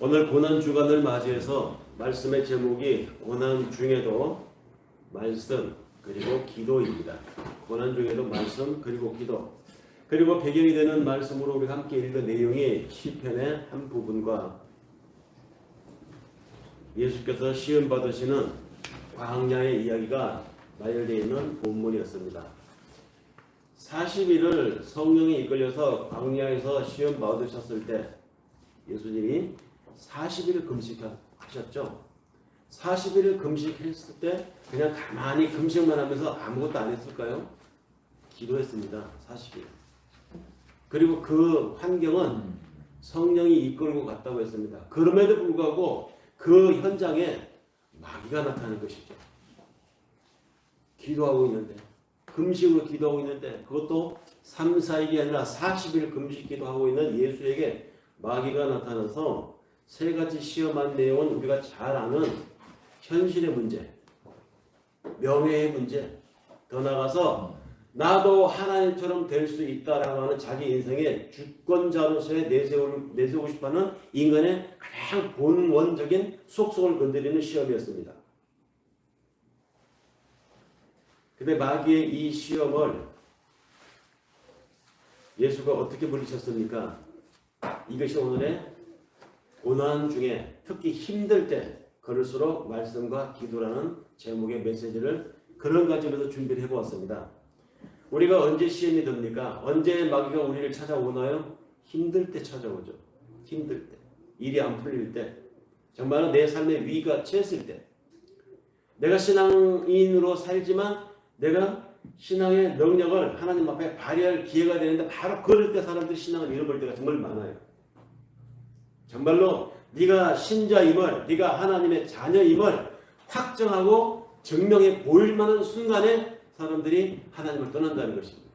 오늘 고난주간을 맞이해서 말씀의 제목이 고난 중에도 말씀 그리고 기도입니다. 고난 중에도 말씀 그리고 기도. 그리고 배경이 되는 말씀으로 우리 함께 읽은 내용이 시편의 한 부분과 예수께서 시험 받으시는 광야의 이야기가 나열되어 있는 본문이었습니다. 40일을 성령이 이끌려서 광야에서 시험 받으셨을 때 예수님이 40일을 금식하셨죠. 40일을 금식했을 때 그냥 가만히 금식만 하면서 아무것도 안 했을까요? 기도했습니다. 40일. 그리고 그 환경은 성령이 이끌고 갔다고 했습니다. 그럼에도 불구하고 그 현장에 마귀가 나타나는 것이죠. 기도하고 있는데, 금식으로 기도하고 있는데, 그것도 3, 4일이 아니라 40일 금식 기도하고 있는 예수에게 마귀가 나타나서 세 가지 시험한 내용은 우리가 잘 아는 현실의 문제, 명예의 문제, 더 나아가서 나도 하나님처럼 될 수 있다라고 하는 자기 인생의 주권자로서의 내세우고 싶어하는 인간의 가장 본원적인 속성을 건드리는 시험이었습니다. 근데 마귀의 이 시험을 예수가 어떻게 물리쳤습니까? 이것이 오늘의 고난 중에 특히 힘들 때 그럴수록 말씀과 기도라는 제목의 메시지를 그런 관점에서 준비를 해보았습니다. 우리가 언제 시험이 듭니까? 언제 마귀가 우리를 찾아오나요? 힘들 때 찾아오죠. 힘들 때. 일이 안 풀릴 때. 정말로 내 삶의 위기가 처했을 때. 내가 신앙인으로 살지만 내가 신앙의 능력을 하나님 앞에 발휘할 기회가 되는데 바로 그럴 때 사람들이 신앙을 잃어버릴 때가 정말 많아요. 정말로 네가 신자임을, 네가 하나님의 자녀임을 확정하고 증명해 보일 만한 순간에 사람들이 하나님을 떠난다는 것입니다.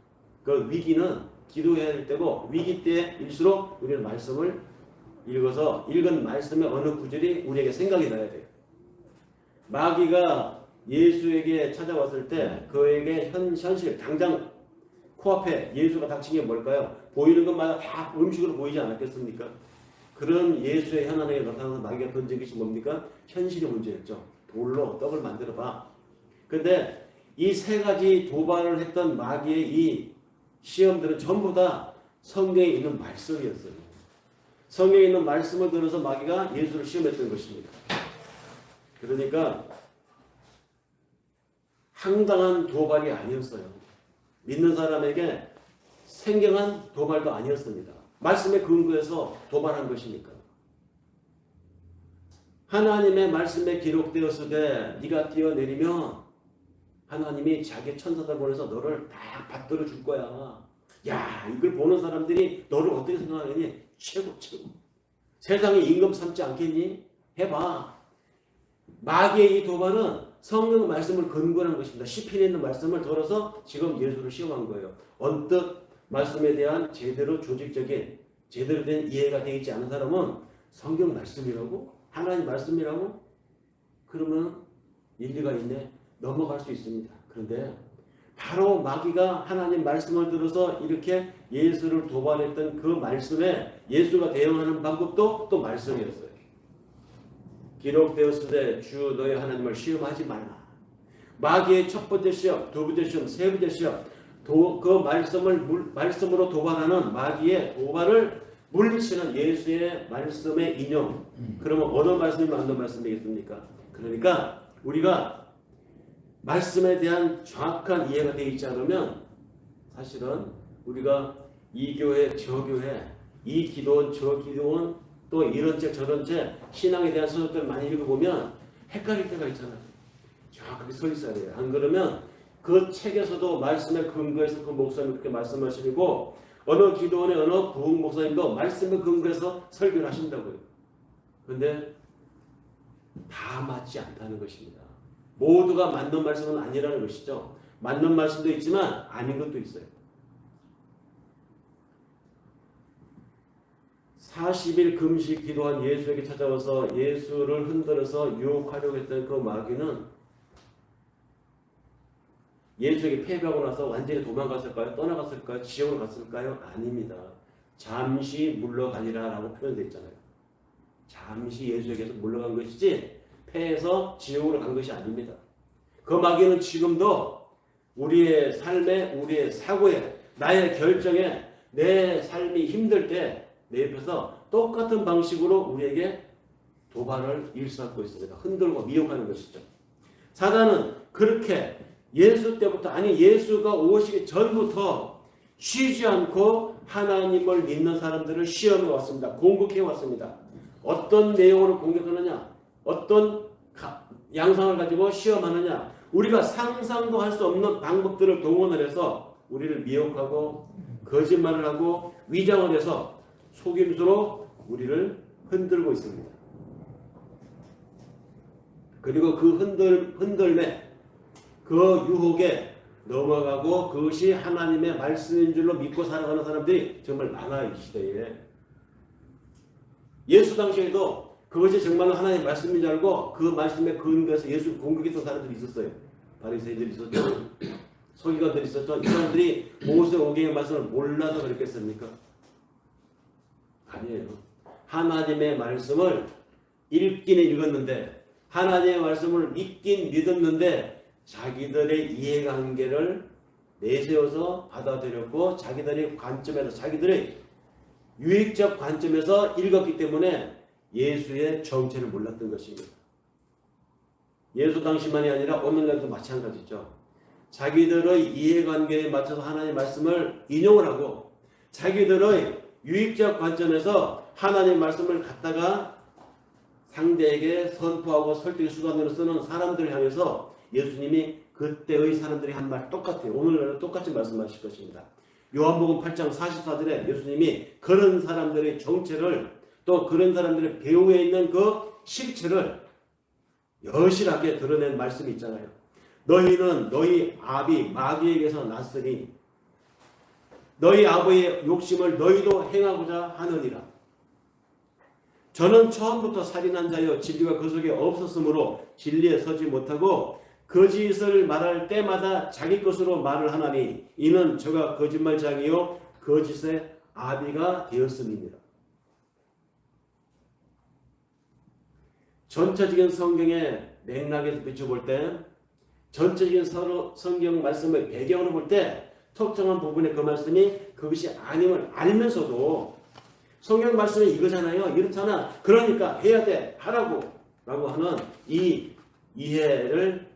그 위기는 기도해야 될 때고 위기 때일수록 우리는 말씀을 읽어서 읽은 말씀의 어느 구절이 우리에게 생각이 나야 돼요. 마귀가 예수에게 찾아왔을 때 그에게 현실 당장 코앞에 예수가 닥친 게 뭘까요? 보이는 것마다 다 음식으로 보이지 않았겠습니까? 그런 예수의 현안에 나타나서 마귀가 던진 것이 뭡니까? 현실의 문제였죠. 돌로 떡을 만들어 봐. 근데 이 세 가지 도발을 했던 마귀의 이 시험들은 전부 다 성경에 있는 말씀이었어요. 성경에 있는 말씀을 들어서 마귀가 예수를 시험했던 것입니다. 그러니까 황당한 도발이 아니었어요. 믿는 사람에게 생경한 도발도 아니었습니다. 말씀에 근거해서 도발한 것이니까. 하나님의 말씀에 기록되었을 때 네가 뛰어내리면 하나님이 자기 천사들 보내서 너를 다 받들어 줄 거야. 야, 이걸 보는 사람들이 너를 어떻게 생각하니? 최고. 세상에 임금 삼지 않겠니? 해봐. 마귀의 이 도발은 성경 말씀을 근거로 한 것입니다. 시편에 있는 말씀을 들어서 지금 예수를 시험한 거예요. 언뜻 말씀에 대한 제대로 조직적인 제대로 된 이해가 되어 있지 않은 사람은 성경 말씀이라고? 하나님 말씀이라고? 그러면 일리가 있네. 넘어갈 수 있습니다. 그런데 바로 마귀가 하나님 말씀을 들어서 이렇게 예수를 도발했던 그 말씀에 예수가 대응하는 방법도 또 말씀이었어요. 기록되었을 때 주 너의 하나님을 시험하지 말라. 마귀의 첫 번째 시험, 두 번째 시험, 세 번째 시험, 그 말씀으로 도발하는 마귀의 도발을 물리치는 예수의 말씀의 인용. 그러면 어느 말씀이 맞는 말씀 되겠습니까? 그러니까 우리가 말씀에 대한 정확한 이해가 되어 있지 않으면 사실은 우리가 이 교회, 저 교회, 이 기도원, 저 기도원, 또 이런 책 저런 책 신앙에 대한 서적들 많이 읽어보면 헷갈릴 때가 있잖아요. 정확하게 서 있어야 돼요. 안 그러면 그 책에서도 말씀에 근거해서 그 목사님 그렇게 말씀하시고 어느 기도원의 어느 부흥 목사님도 말씀에 근거해서 설교를 하신다고요. 그런데 다 맞지 않다는 것입니다. 모두가 맞는 말씀은 아니라는 것이죠. 맞는 말씀도 있지만 아닌 것도 있어요. 40일 금식 기도한 예수에게 찾아와서 예수를 흔들어서 유혹하려고 했던 그 마귀는 예수에게 패배하고 나서 완전히 도망갔을까요? 떠나갔을까요? 지옥을 갔을까요? 아닙니다. 잠시 물러가니라 라고 표현되어 있잖아요. 잠시 예수에게서 물러간 것이지 패해서 지옥으로 간 것이 아닙니다. 그 마귀는 지금도 우리의 삶에, 우리의 사고에, 나의 결정에, 내 삶이 힘들 때 내 옆에서 똑같은 방식으로 우리에게 도발을 일삼고 있습니다. 흔들고 미혹하는 것이죠. 사단은 그렇게 예수 때부터, 아니 예수가 오시기 전부터 쉬지 않고 하나님을 믿는 사람들을 시험해 왔습니다. 공격해 왔습니다. 어떤 내용으로 공격하느냐, 어떤 양상을 가지고 시험하느냐, 우리가 상상도 할 수 없는 방법들을 동원을 해서 우리를 미혹하고 거짓말을 하고 위장을 해서 속임수로 우리를 흔들고 있습니다. 그리고 그 흔들매, 그 유혹에 넘어가고 그것이 하나님의 말씀인 줄로 믿고 살아가는 사람들이 정말 많아요. 이 시대에. 예수 당시에도 그것이 정말로 하나님의 말씀인 줄 알고 그 말씀에 근거해서 예수를 공격했던 사람들이 있었어요. 바리새인들이 있었죠. 서기관들이 있었죠. 이 사람들이 모세오경의 말씀을 몰라서 그랬겠습니까? 아니에요. 하나님의 말씀을 읽기는 읽었는데, 하나님의 말씀을 믿긴 믿었는데 자기들의 이해관계를 내세워서 받아들였고 자기들의 관점에서, 자기들의 유익적 관점에서 읽었기 때문에 예수의 정체를 몰랐던 것입니다. 예수 당시만이 아니라 오늘날도 마찬가지죠. 자기들의 이해관계에 맞춰서 하나님의 말씀을 인용을 하고 자기들의 유익적 관점에서 하나님의 말씀을 갖다가 상대에게 선포하고 설득의 수단으로 쓰는 사람들을 향해서 예수님이 그때의 사람들이 한 말 똑같아요. 오늘날은 똑같이 말씀하실 것입니다. 요한복음 8장 44절에 예수님이 그런 사람들의 정체를, 또 그런 사람들의 배후에 있는 그 실체를 여실하게 드러낸 말씀이 있잖아요. 너희는 너희 아비 마귀에게서 났으니 너희 아버지의 욕심을 너희도 행하고자 하느니라. 저는 처음부터 살인한 자여 진리가 그 속에 없었으므로 진리에 서지 못하고 거짓을 말할 때마다 자기 것으로 말을 하나니 이는 저가 거짓말장이요 거짓의 아비가 되었음입니다. 전체적인 성경의 맥락에서 비춰볼 때, 전체적인 성경 말씀의 배경으로 볼 때 특정한 부분의 그 말씀이 그것이 아님을 알면서도 성경 말씀이 이거잖아요, 이렇잖아, 그러니까 해야 돼, 하라고 라고 하는 이 이해를,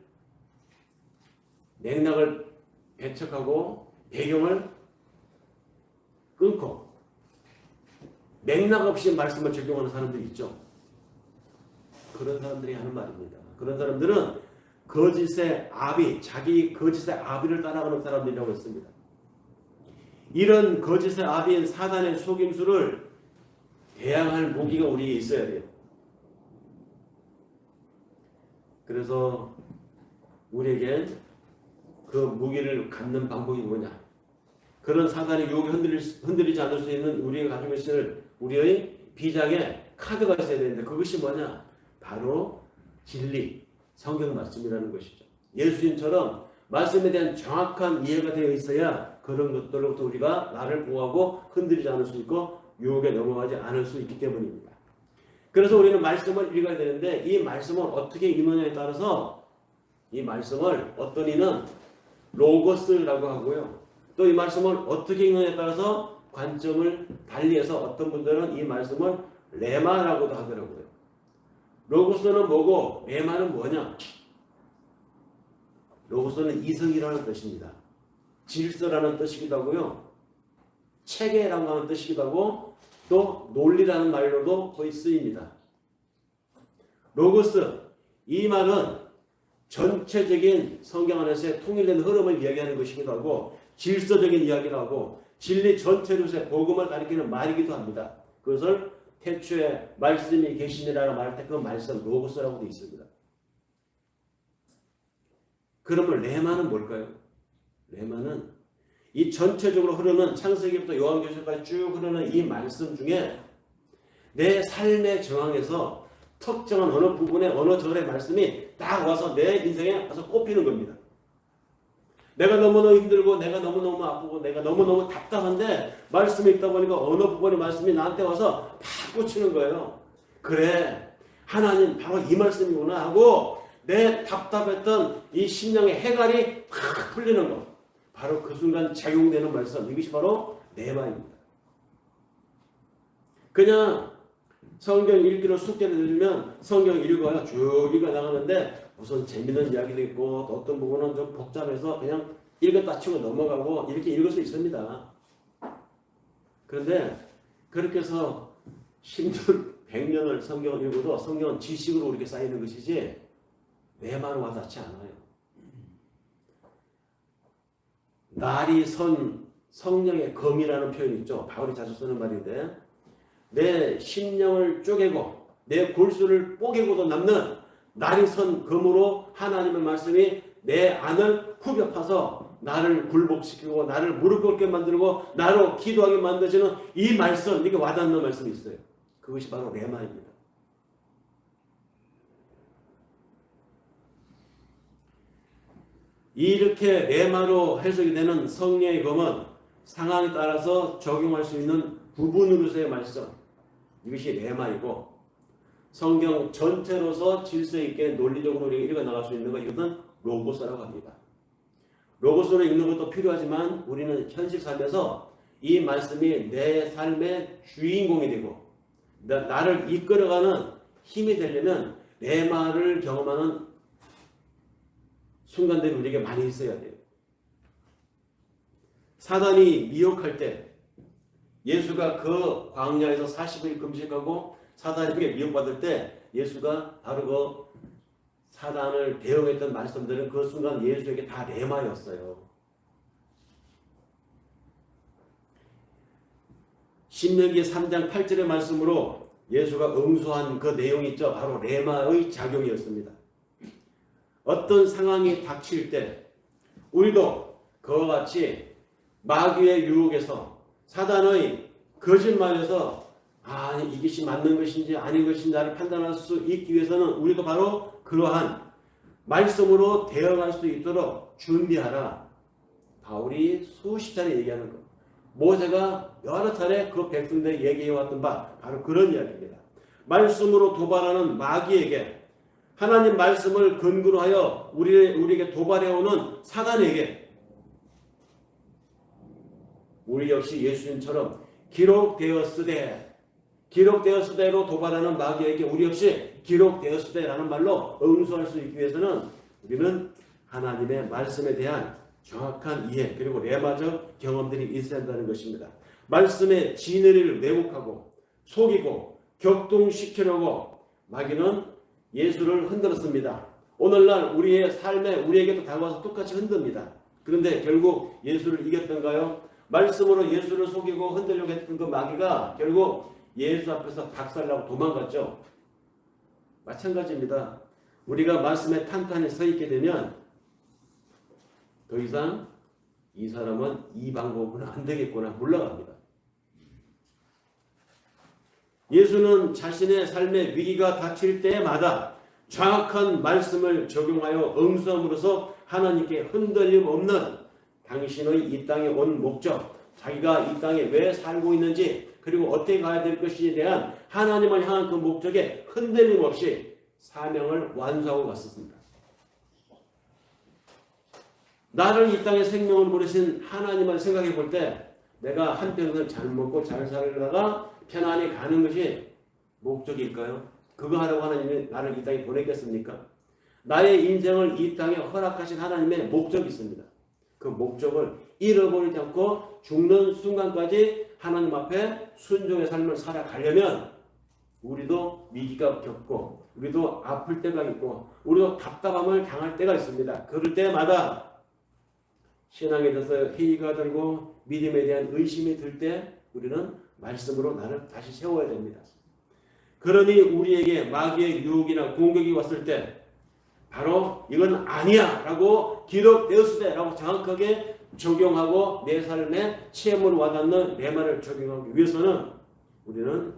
맥락을 배척하고 배경을 끊고 맥락 없이 말씀을 적용하는 사람들이 있죠. 그런 사람들이 하는 말입니다. 그런 사람들은 거짓의 아비, 자기 거짓의 아비를 따라가는 사람들이라고 했습니다. 이런 거짓의 아비인 사단의 속임수를 대항할 무기가 우리에 있어야 돼요. 그래서 우리에게 그 무기를 갖는 방법이 뭐냐? 그런 사단의 유혹에 흔들리지 않을 수 있는 우리가 가지고 있을 우리의 비장의 카드가 있어야 되는데 그것이 뭐냐? 바로 진리, 성경 말씀이라는 것이죠. 예수님처럼 말씀에 대한 정확한 이해가 되어 있어야 그런 것들로부터 우리가 나를 보호하고 흔들리지 않을 수 있고 유혹에 넘어가지 않을 수 있기 때문입니다. 그래서 우리는 말씀을 읽어야 되는데 이 말씀을 어떻게 읽느냐에 따라서 이 말씀을 어떤 이는 로고스라고 하고요. 또 이 말씀을 어떻게 읽느냐에 따라서 관점을 달리해서 어떤 분들은 이 말씀을 레마라고도 하더라고요. 로고스는 뭐고 레마는 뭐냐? 로고스는 이성이라는 뜻입니다. 질서라는 뜻이기도 하고요. 체계라고 하는 뜻이기도 하고 또 논리라는 말로도 거의 쓰입니다. 로고스, 이 말은 전체적인 성경 안에서의 통일된 흐름을 이야기하는 것이기도 하고 질서적인 이야기도 하고 진리 전체로서의 복음을 가리키는 말이기도 합니다. 그것을 태초에 말씀이 계시니라고 말할 때 그 말씀 로고스라고 되어 있습니다. 그러면 레마는 뭘까요? 레마는 이 전체적으로 흐르는 창세기부터 요한계시록까지 쭉 흐르는 이 말씀 중에 내 삶의 정황에서 특정한 어느 부분에 어느 절의 말씀이 딱 와서 내 인생에 와서 꼽히는 겁니다. 내가 너무너무 힘들고 내가 너무너무 아프고 내가 너무너무 답답한데 말씀이 있다 보니까 어느 부분의 말씀이 나한테 와서 팍 꽂히는 거예요. 그래, 하나님 바로 이 말씀이구나 하고 내 답답했던 이 심령의 해갈이 팍 풀리는 것. 바로 그 순간 작용되는 말씀. 이것이 바로 레마입니다. 그냥 성경 읽기로 숙제를 들으면 성경 읽어야 쭉 읽어 나가는데 무슨 재밌는 이야기도 있고 또 어떤 부분은 좀 복잡해서 그냥 읽었다 치고 넘어가고 이렇게 읽을 수 있습니다. 그런데 그렇게 해서 10년, 100년을 성경을 읽어도 성경은 지식으로 이렇게 쌓이는 것이지 레마로 와닿지 않아요. 날이 선 성령의 검이라는 표현이 있죠. 바울이 자주 쓰는 말인데 내 심령을 쪼개고 내 골수를 뽀개고도 남는 날이 선 검으로 하나님의 말씀이 내 안을 후벼 파서 나를 굴복시키고 나를 무릎 꿇게 만들고 나로 기도하게 만드시는 이 말씀, 이게 와닿는 말씀이 있어요. 그것이 바로 레마입니다. 이렇게 레마로 해석이 되는 성령의 검은 상황에 따라서 적용할 수 있는 부분으로서의 말씀, 이것이 레마이고 성경 전체로서 질서 있게 논리적으로 읽어 나갈 수 있는 것, 이것은 로고스라고 합니다. 로고스로 읽는 것도 필요하지만 우리는 현실 삶에서 이 말씀이 내 삶의 주인공이 되고 나를 이끌어가는 힘이 되려면 레마를 경험하는 순간들이 우리에게 많이 있어야 돼요. 사단이 미혹할 때 예수가 그 광야에서 40일 금식하고 사단에게 미혹받을 때 예수가 바로 그 사단을 대응했던 말씀들은 그 순간 예수에게 다 레마였어요. 신명기 3장 8절의 말씀으로 예수가 응수한 그 내용이 있죠. 바로 레마의 작용이었습니다. 어떤 상황이 닥칠 때 우리도 그와 같이 마귀의 유혹에서 사단의 거짓말에서 이것이 맞는 것인지 아닌 것인지 나를 판단할 수 있기 위해서는 우리도 바로 그러한 말씀으로 대응할 수 있도록 준비하라. 바울이 수십 차례 얘기하는 것. 모세가 여러 차례 그 백성들에게 얘기해왔던 바 바로 그런 이야기입니다. 말씀으로 도발하는 마귀에게 하나님 말씀을 근거로 하여 우리에게 도발해오는 사단에게 우리 역시 예수님처럼 기록되었으되로 도발하는 마귀에게 우리 역시 기록되었으되라는 말로 응수할 수 있기 위해서는 우리는 하나님의 말씀에 대한 정확한 이해 그리고 레마적 경험들이 있어야 한다는 것입니다. 말씀의 진리를 왜곡하고 속이고 격동시키려고 마귀는 예수를 흔들었습니다. 오늘날 우리의 삶에 우리에게도 다가와서 똑같이 흔듭니다. 그런데 결국 예수를 이겼던가요? 말씀으로 예수를 속이고 흔들려고 했던 그 마귀가 결국 예수 앞에서 박살나고 도망갔죠. 마찬가지입니다. 우리가 말씀에 탄탄히 서 있게 되면 더 이상 이 사람은 이 방법은 안 되겠구나 물러갑니다. 예수는 자신의 삶의 위기가 닥칠 때마다 정확한 말씀을 적용하여 응수함으로써 하나님께 흔들림 없는 당신의 이 땅에 온 목적, 자기가 이 땅에 왜 살고 있는지 그리고 어떻게 가야 될 것인지에 대한 하나님을 향한 그 목적에 흔들림 없이 사명을 완수하고 갔습니다. 나를 이 땅에 생명을 보내신 하나님을 생각해 볼 때 내가 한평생 잘 먹고 잘 살다가 편안히 가는 것이 목적일까요? 그거 하려고 하나님이 나를 이 땅에 보냈겠습니까? 나의 인생을 이 땅에 허락하신 하나님의 목적이 있습니다. 그 목적을 잃어버리지 않고 죽는 순간까지 하나님 앞에 순종의 삶을 살아가려면 우리도 위기가 겪고 우리도 아플 때가 있고 우리도 답답함을 당할 때가 있습니다. 그럴 때마다 신앙에 대해서 회의가 들고 믿음에 대한 의심이 들 때 우리는 말씀으로 나를 다시 세워야 됩니다. 그러니 우리에게 마귀의 유혹이나 공격이 왔을 때 바로 이건 아니야 라고 기록되었을 때 라고 정확하게 적용하고 내 삶에 체험으로 와닿는 레마를 적용하기 위해서는 우리는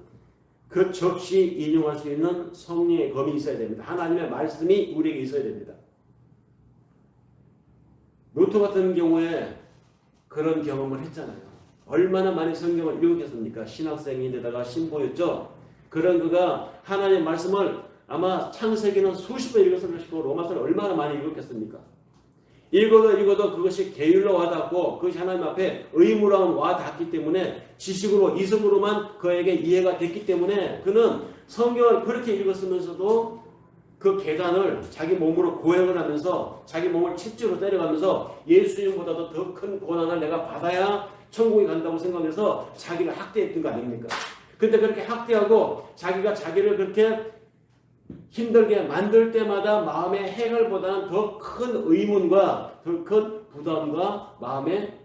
그 즉시 인용할 수 있는 성령의 검이 있어야 됩니다. 하나님의 말씀이 우리에게 있어야 됩니다. 루터 같은 경우에 그런 경험을 했잖아요. 얼마나 많이 성경을 읽었겠습니까? 신학생인데다가 신보였죠. 그런 그가 하나님의 말씀을 아마 창세기는 수십 번 읽었을 것이고 로마서를 얼마나 많이 읽었겠습니까? 읽어도 그것이 게을러 와닿고 그것이 하나님 앞에 의무로 와닿기 때문에 지식으로 이성으로만 그에게 이해가 됐기 때문에 그는 성경을 그렇게 읽었으면서도 그 계단을 자기 몸으로 고행을 하면서 자기 몸을 채찍으로 때려가면서 예수님보다도 더 큰 고난을 내가 받아야 천국에 간다고 생각해서 자기를 학대했던 거 아닙니까? 근데 그렇게 학대하고 자기가 자기를 그렇게 힘들게 만들 때마다 마음의 해결보다는 더 큰 의문과 더 큰 부담과 마음의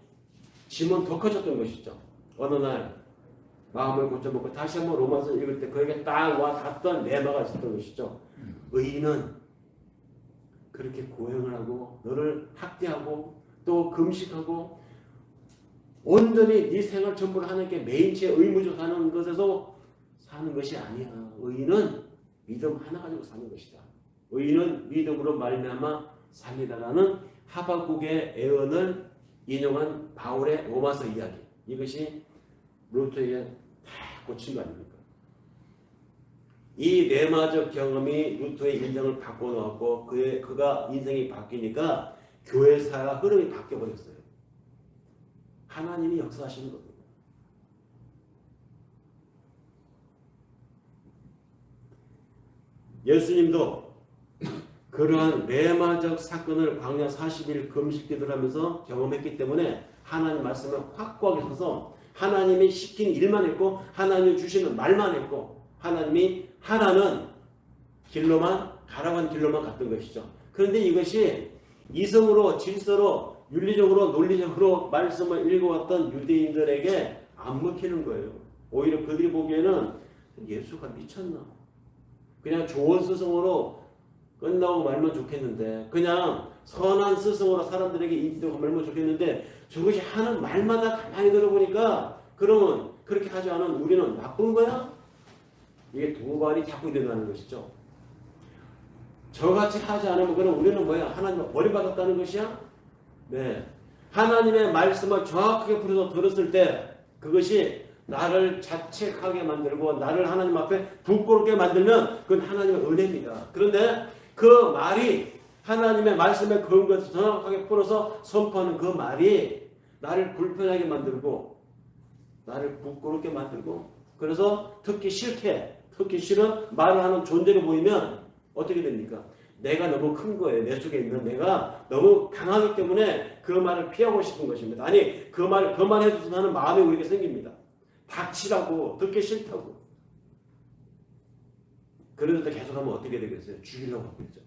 짐은 더 커졌던 것이죠. 어느 날 마음을 고쳐먹고 다시 한번 로마서 읽을 때 그에게 딱 와 닿던 레마가 있었던 것이죠. 의인은 그렇게 고행을 하고 너를 학대하고 또 금식하고 온전히 네 생활 전부를 하나님께 매인치에 의무적으로 사는 것에서 사는 것이 아니야. 의인은 믿음 하나 가지고 사는 것이다. 의인은 믿음으로 말미암아 살리다라는 하박국의 애언을 인용한 바울의 로마서 이야기. 이것이 루터에게 다 꽂힌 거 아닙니까? 이 레마적 경험이 루터의 인생을 바꿔놓았고 그가 인생이 바뀌니까 교회사가 흐름이 바뀌어버렸어요. 하나님이 역사하시는 겁니다. 예수님도 그러한 레마적 사건을 광야 40일 금식기도를 하면서 경험했기 때문에 하나님 말씀을 확고하게 서서 하나님이 시킨 일만 했고 하나님이 주시는 말만 했고 하나님이 하라는 길로만 가라고 한 길로만 갔던 것이죠. 그런데 이것이 이성으로 질서로 윤리적으로 논리적으로 말씀을 읽어왔던 유대인들에게 안 먹히는 거예요. 오히려 그들이 보기에는 예수가 미쳤나? 그냥 좋은 스승으로 끝나고 말면 좋겠는데 그냥 선한 스승으로 사람들에게 인지되고 말면 좋겠는데 저것이 하는 말마다 가만히 들어보니까 그러면 그렇게 하지 않은 우리는 나쁜 거야? 이게 두 발이 자꾸 일어나는 것이죠. 저같이 하지 않으면 그럼 우리는 뭐야? 하나님을 버림받았다는 것이야? 네. 하나님의 말씀을 정확하게 풀어서 들었을 때 그것이 나를 자책하게 만들고 나를 하나님 앞에 부끄럽게 만들면 그건 하나님의 은혜입니다. 그런데 그 말이 하나님의 말씀에 근거해서 정확하게 풀어서 선포하는 그 말이 나를 불편하게 만들고 나를 부끄럽게 만들고 그래서 듣기 싫은 말을 하는 존재로 보이면 어떻게 됩니까? 내가 너무 큰 거예요. 내 속에 있는 내가 너무 강하기 때문에 그 말을 피하고 싶은 것입니다. 아니 그 말을 그만해줘서 하는 마음이 우리에게 생깁니다. 닥치라고 듣기 싫다고. 그런데 계속하면 어떻게 되겠어요? 죽이려고 하겠죠.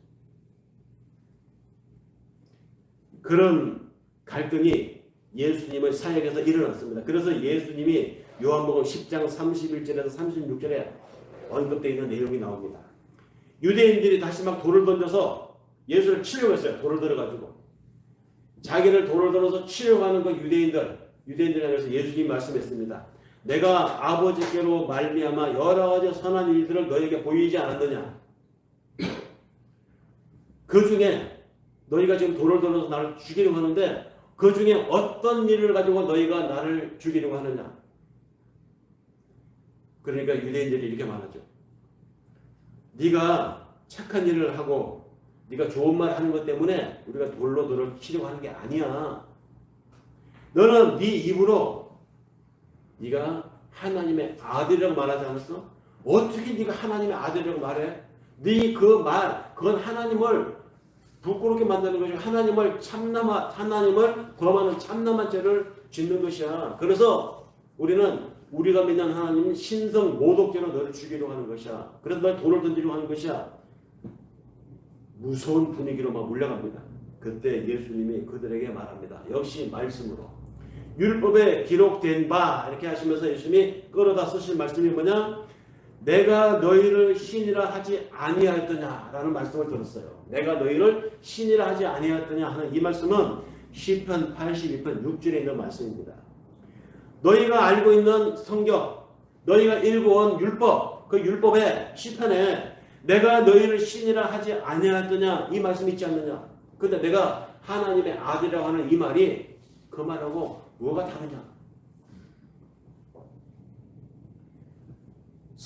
그런 갈등이 예수님의 사역에서 일어났습니다. 그래서 예수님이 요한복음 10장 31절에서 36절에 언급되어 있는 내용이 나옵니다. 유대인들이 다시 막 돌을 던져서 예수를 치려고 했어요. 돌을 들어가지고. 자기를 돌을 들어서 치려고 하는 그 유대인들에 대해서 예수님이 말씀했습니다. 내가 아버지께로 말미암아 여러 가지 선한 일들을 너에게 보이지 않았느냐. 그 중에 너희가 지금 돌을 들어서 나를 죽이려고 하는데 그 중에 어떤 일을 가지고 너희가 나를 죽이려고 하느냐. 그러니까 유대인들이 이렇게 말하죠. 네가 착한 일을 하고 네가 좋은 말 하는 것 때문에 우리가 돌로 너를 치려고 하는 게 아니야. 너는 네 입으로 네가 하나님의 아들이라고 말하지 않았어? 어떻게 네가 하나님의 아들이라고 말해? 네 그 말, 그건 하나님을 부끄럽게 만드는 것이고 하나님을 범하는 참남한 죄를 짓는 것이야. 그래서 우리가 믿는 하나님은 신성 모독죄로 너를 죽이려고 하는 것이야. 그래서 너를 돌을 던지려고 하는 것이야. 무서운 분위기로 막 몰려갑니다. 그때 예수님이 그들에게 말합니다. 역시 말씀으로. 율법에 기록된 바 이렇게 하시면서 예수님이 끌어다 쓰실 말씀이 뭐냐? 내가 너희를 신이라 하지 아니하였더냐라는 말씀을 들었어요. 내가 너희를 신이라 하지 아니하였더냐 하는 이 말씀은 시편 82편 6절에 있는 말씀입니다. 너희가 알고 있는 성경, 너희가 읽어온 율법, 그 율법의 시편에 내가 너희를 신이라 하지 아니하였더냐 이 말씀이 있지 않느냐. 근데 내가 하나님의 아들이라고 하는 이 말이 그 말하고 뭐가 다르냐.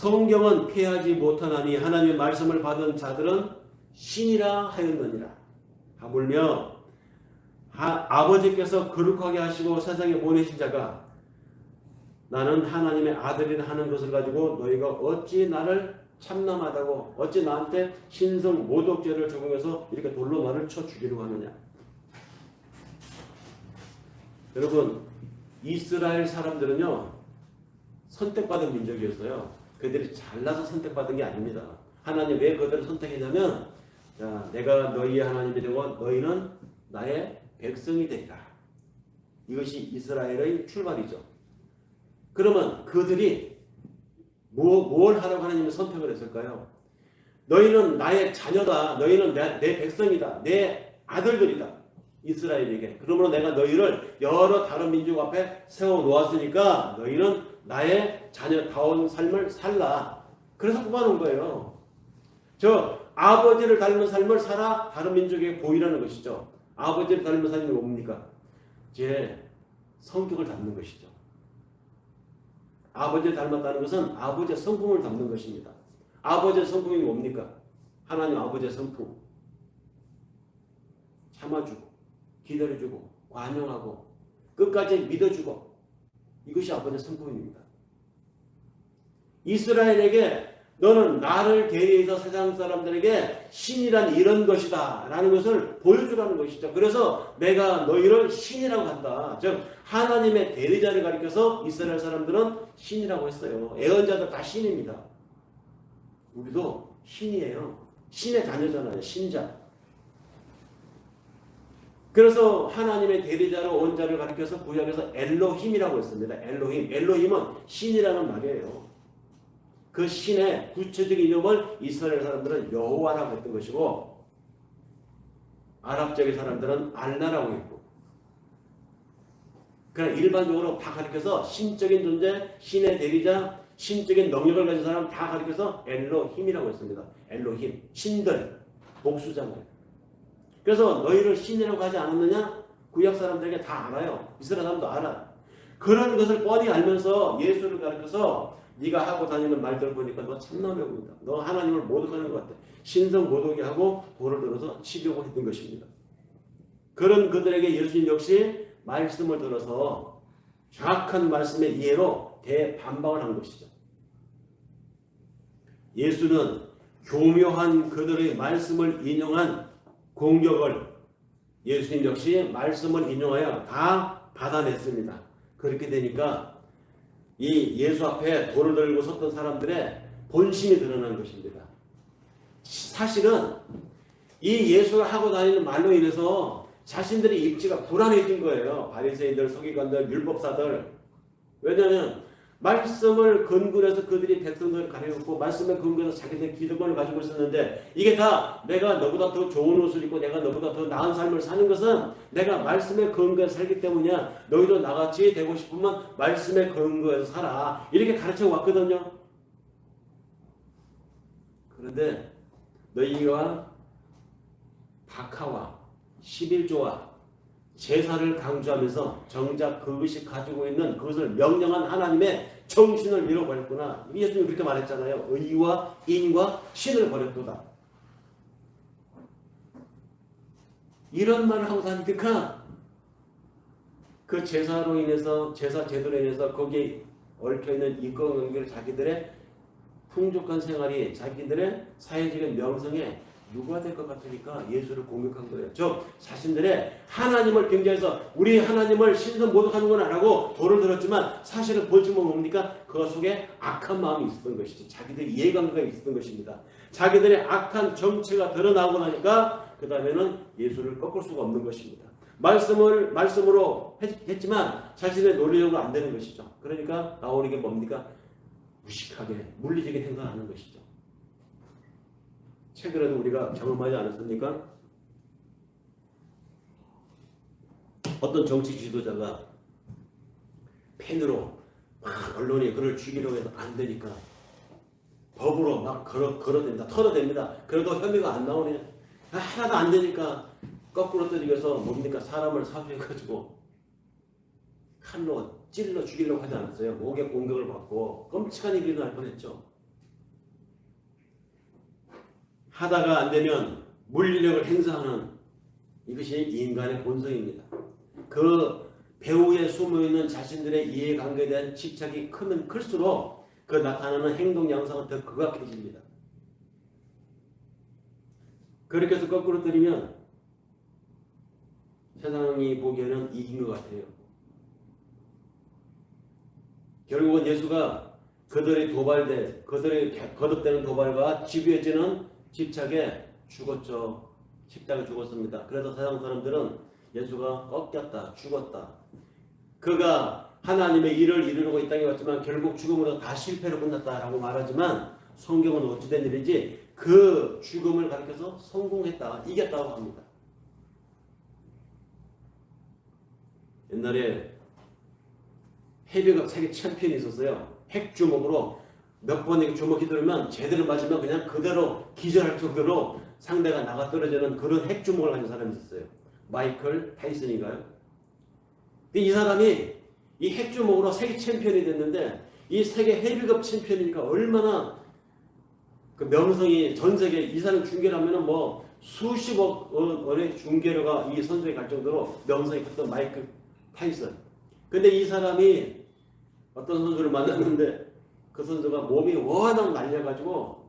성경은 피하지 못하나니 하나님의 말씀을 받은 자들은 신이라 하였느니라. 하물며 아버지께서 거룩하게 하시고 세상에 보내신 자가 나는 하나님의 아들이라 하는 것을 가지고 너희가 어찌 나를 참남하다고 어찌 나한테 신성 모독죄를 적용해서 이렇게 돌로 나를 쳐 죽이려고 하느냐. 여러분, 이스라엘 사람들은요 선택받은 민족이었어요. 그들이 잘나서 선택받은 게 아닙니다. 하나님 왜 그들을 선택했냐면, 자, 내가 너희의 하나님이 되고 너희는 나의 백성이 되리라. 이것이 이스라엘의 출발이죠. 그러면 그들이 뭘 하라고 하나님이 선택을 했을까요? 너희는 나의 자녀다. 너희는 내 백성이다. 내 아들들이다. 이스라엘에게. 그러므로 내가 너희를 여러 다른 민족 앞에 세워놓았으니까 너희는 나의 자녀다운 삶을 살라. 그래서 뽑아놓은 거예요. 저 아버지를 닮은 삶을 살아 다른 민족에게 보이라는 것이죠. 아버지를 닮은 삶이 뭡니까? 제 성격을 담는 것이죠. 아버지를 닮았다는 것은 아버지의 성품을 담는 것입니다. 아버지의 성품이 뭡니까? 하나님 아버지의 성품. 참아주고 기다려주고 관용하고 끝까지 믿어주고, 이것이 아버지의 성품입니다. 이스라엘에게 너는 나를 대리해서 세상 사람들에게 신이란 이런 것이다 라는 것을 보여주라는 것이죠. 그래서 내가 너희를 신이라고 한다. 즉 하나님의 대리자를 가리켜서 이스라엘 사람들은 신이라고 했어요. 애언자들 다 신입니다. 우리도 신이에요. 신의 자녀잖아요. 신자. 그래서 하나님의 대리자로 온 자를 가리켜서 구약에서 엘로힘이라고 했습니다. 엘로힘. 엘로힘은 신이라는 말이에요. 그 신의 구체적인 이름을 이스라엘 사람들은 여호와라고 했던 것이고, 아랍적인 사람들은 알라라고 했고, 그러나 일반적으로 다 가리켜서 신적인 존재, 신의 대리자, 신적인 능력을 가진 사람 다 가리켜서 엘로힘이라고 했습니다. 엘로힘. 신들. 복수잖아요. 그래서 너희를 신이라고 하지 않았느냐? 구약 사람들에게 다 알아요. 이스라엘 사람도 알아요. 그런 것을 뻔히 알면서 예수를 가르쳐서 네가 하고 다니는 말들 보니까 너 참남해 보인다. 너 하나님을 모독하는 것 같아. 신성 모독이 하고 돌을 들어서 치려고 했던 것입니다. 그런 그들에게 예수님 역시 말씀을 들어서 정확한 말씀의 이해로 대반박을 한 것이죠. 예수는 교묘한 그들의 말씀을 인용한 공격을 예수님 역시 말씀을 인용하여 다 받아냈습니다. 그렇게 되니까 이 예수 앞에 돌을 들고 섰던 사람들의 본심이 드러난 것입니다. 사실은 이 예수를 하고 다니는 말로 인해서 자신들의 입지가 불안해진 거예요. 바리새인들, 서기관들, 율법사들. 왜냐하면 말씀을 근거해서 그들이 백성들을 가려놓고 말씀을 근거해서 자기들 기득권을 가지고 있었는데, 이게 다 내가 너보다 더 좋은 옷을 입고 내가 너보다 더 나은 삶을 사는 것은 내가 말씀에 근거해서 살기 때문이야. 너희도 나같이 되고 싶으면 말씀에 근거해서 살아. 이렇게 가르쳐 왔거든요. 그런데 너희가 박하와 11조와 제사를 강조하면서 정작 그것이 가지고 있는 그것을 명령한 하나님의 정신을 잃어버렸구나. 예수님이 그렇게 말했잖아요. 의와 인과 신을 버렸도다. 이런 말을 하고 다니니까 그 제사로 인해서, 제사 제도로 인해서 거기에 얽혀있는 인권관계를 자기들의 풍족한 생활이 자기들의 사회적인 명성에 누가 될 것 같으니까 예수를 공격한 거예요. 즉 자신들의 하나님을 경계해서 우리 하나님을 신성 모독하는 건 안 하고 돌을 들었지만 사실은 본질은 뭡니까? 그 속에 악한 마음이 있었던 것이죠. 자기들의 이해관계가 있었던 것입니다. 자기들의 악한 정체가 드러나고 나니까 그 다음에는 예수를 꺾을 수가 없는 것입니다. 말씀으로 했지만 자신의 논리적으로 안 되는 것이죠. 그러니까 나오는 게 뭡니까? 무식하게 물리적인 행동을 하는 것이죠. 최근에도 우리가 경험하지 않았습니까? 어떤 정치 지도자가 펜으로 막 언론이 그를 죽이려고 해서 안 되니까 법으로 막 걸어댑니다. 털어댑니다. 그래도 혐의가 안 나오네. 하나도 안 되니까 거꾸로 때리면서 뭡니까? 사람을 사주해가지고 칼로 찔러 죽이려고 하지 않았어요. 목에 공격을 받고 끔찍한 일이 날 뻔했죠. 하다가 안 되면 물리력을 행사하는 이것이 인간의 본성입니다. 그 배후에 숨어있는 자신들의 이해관계에 대한 집착이 크면 클수록 그 나타나는 행동 양상은 더 극악해집니다. 그렇게 해서 거꾸로 들이면 세상이 보기에는 이긴 것 같아요. 결국은 예수가 그들의 거듭되는 도발과 집요해지는 집착에 죽었죠. 십자가에 죽었습니다. 그래서 세상 사람들은 예수가 꺾였다, 죽었다. 그가 하나님의 일을 이루려고 이 땅에 왔지만 결국 죽음으로 다 실패로 끝났다라고 말하지만 성경은 어찌된 일인지 그 죽음을 가리켜서 성공했다, 이겼다고 합니다. 옛날에 헤비급 세계 챔피언이 있었어요. 핵주먹으로 몇 번 주먹 휘두르면 제대로 맞으면 그냥 그대로 기절할 정도로 상대가 나가 떨어지는 그런 핵주먹을 가진 사람이 있었어요. 마이클 타이슨인가요? 이 사람이 이 핵주먹으로 세계 챔피언이 됐는데 이 세계 헤비급 챔피언이니까 얼마나 그 명성이 전 세계 이 사람 중계를 하면은 뭐 수십억 원의 중계료가 이 선수에 갈 정도로 명성이 컸던 마이클 타이슨. 근데 이 사람이 어떤 선수를 만났는데 그 선수가 몸이 워낙 날쌔가지고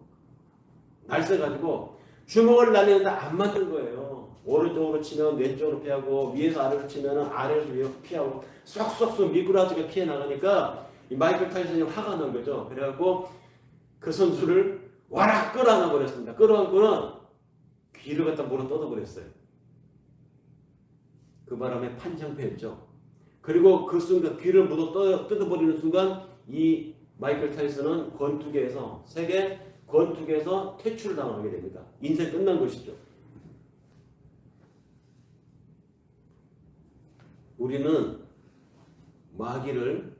주먹을 날리는데 안 맞는 거예요. 오른쪽으로 치면 왼쪽으로 피하고 위에서 아래로 치면 아래에서 위로 피하고 쏙쏙쏙 미꾸라지가 피해 나가니까 이 마이클 타이슨이 화가 난 거죠. 그래갖고 그 선수를 와락 끌어안아 버렸습니다. 끌어안고는 귀를 갖다 물어 뜯어 버렸어요. 그 바람에 판정패였죠. 그리고 그 순간 귀를 물어 뜯어버리는 순간 이 마이클 타이슨은 세계 권투계에서 퇴출을 당하게 됩니다. 인생 끝난 것이죠. 우리는 마귀를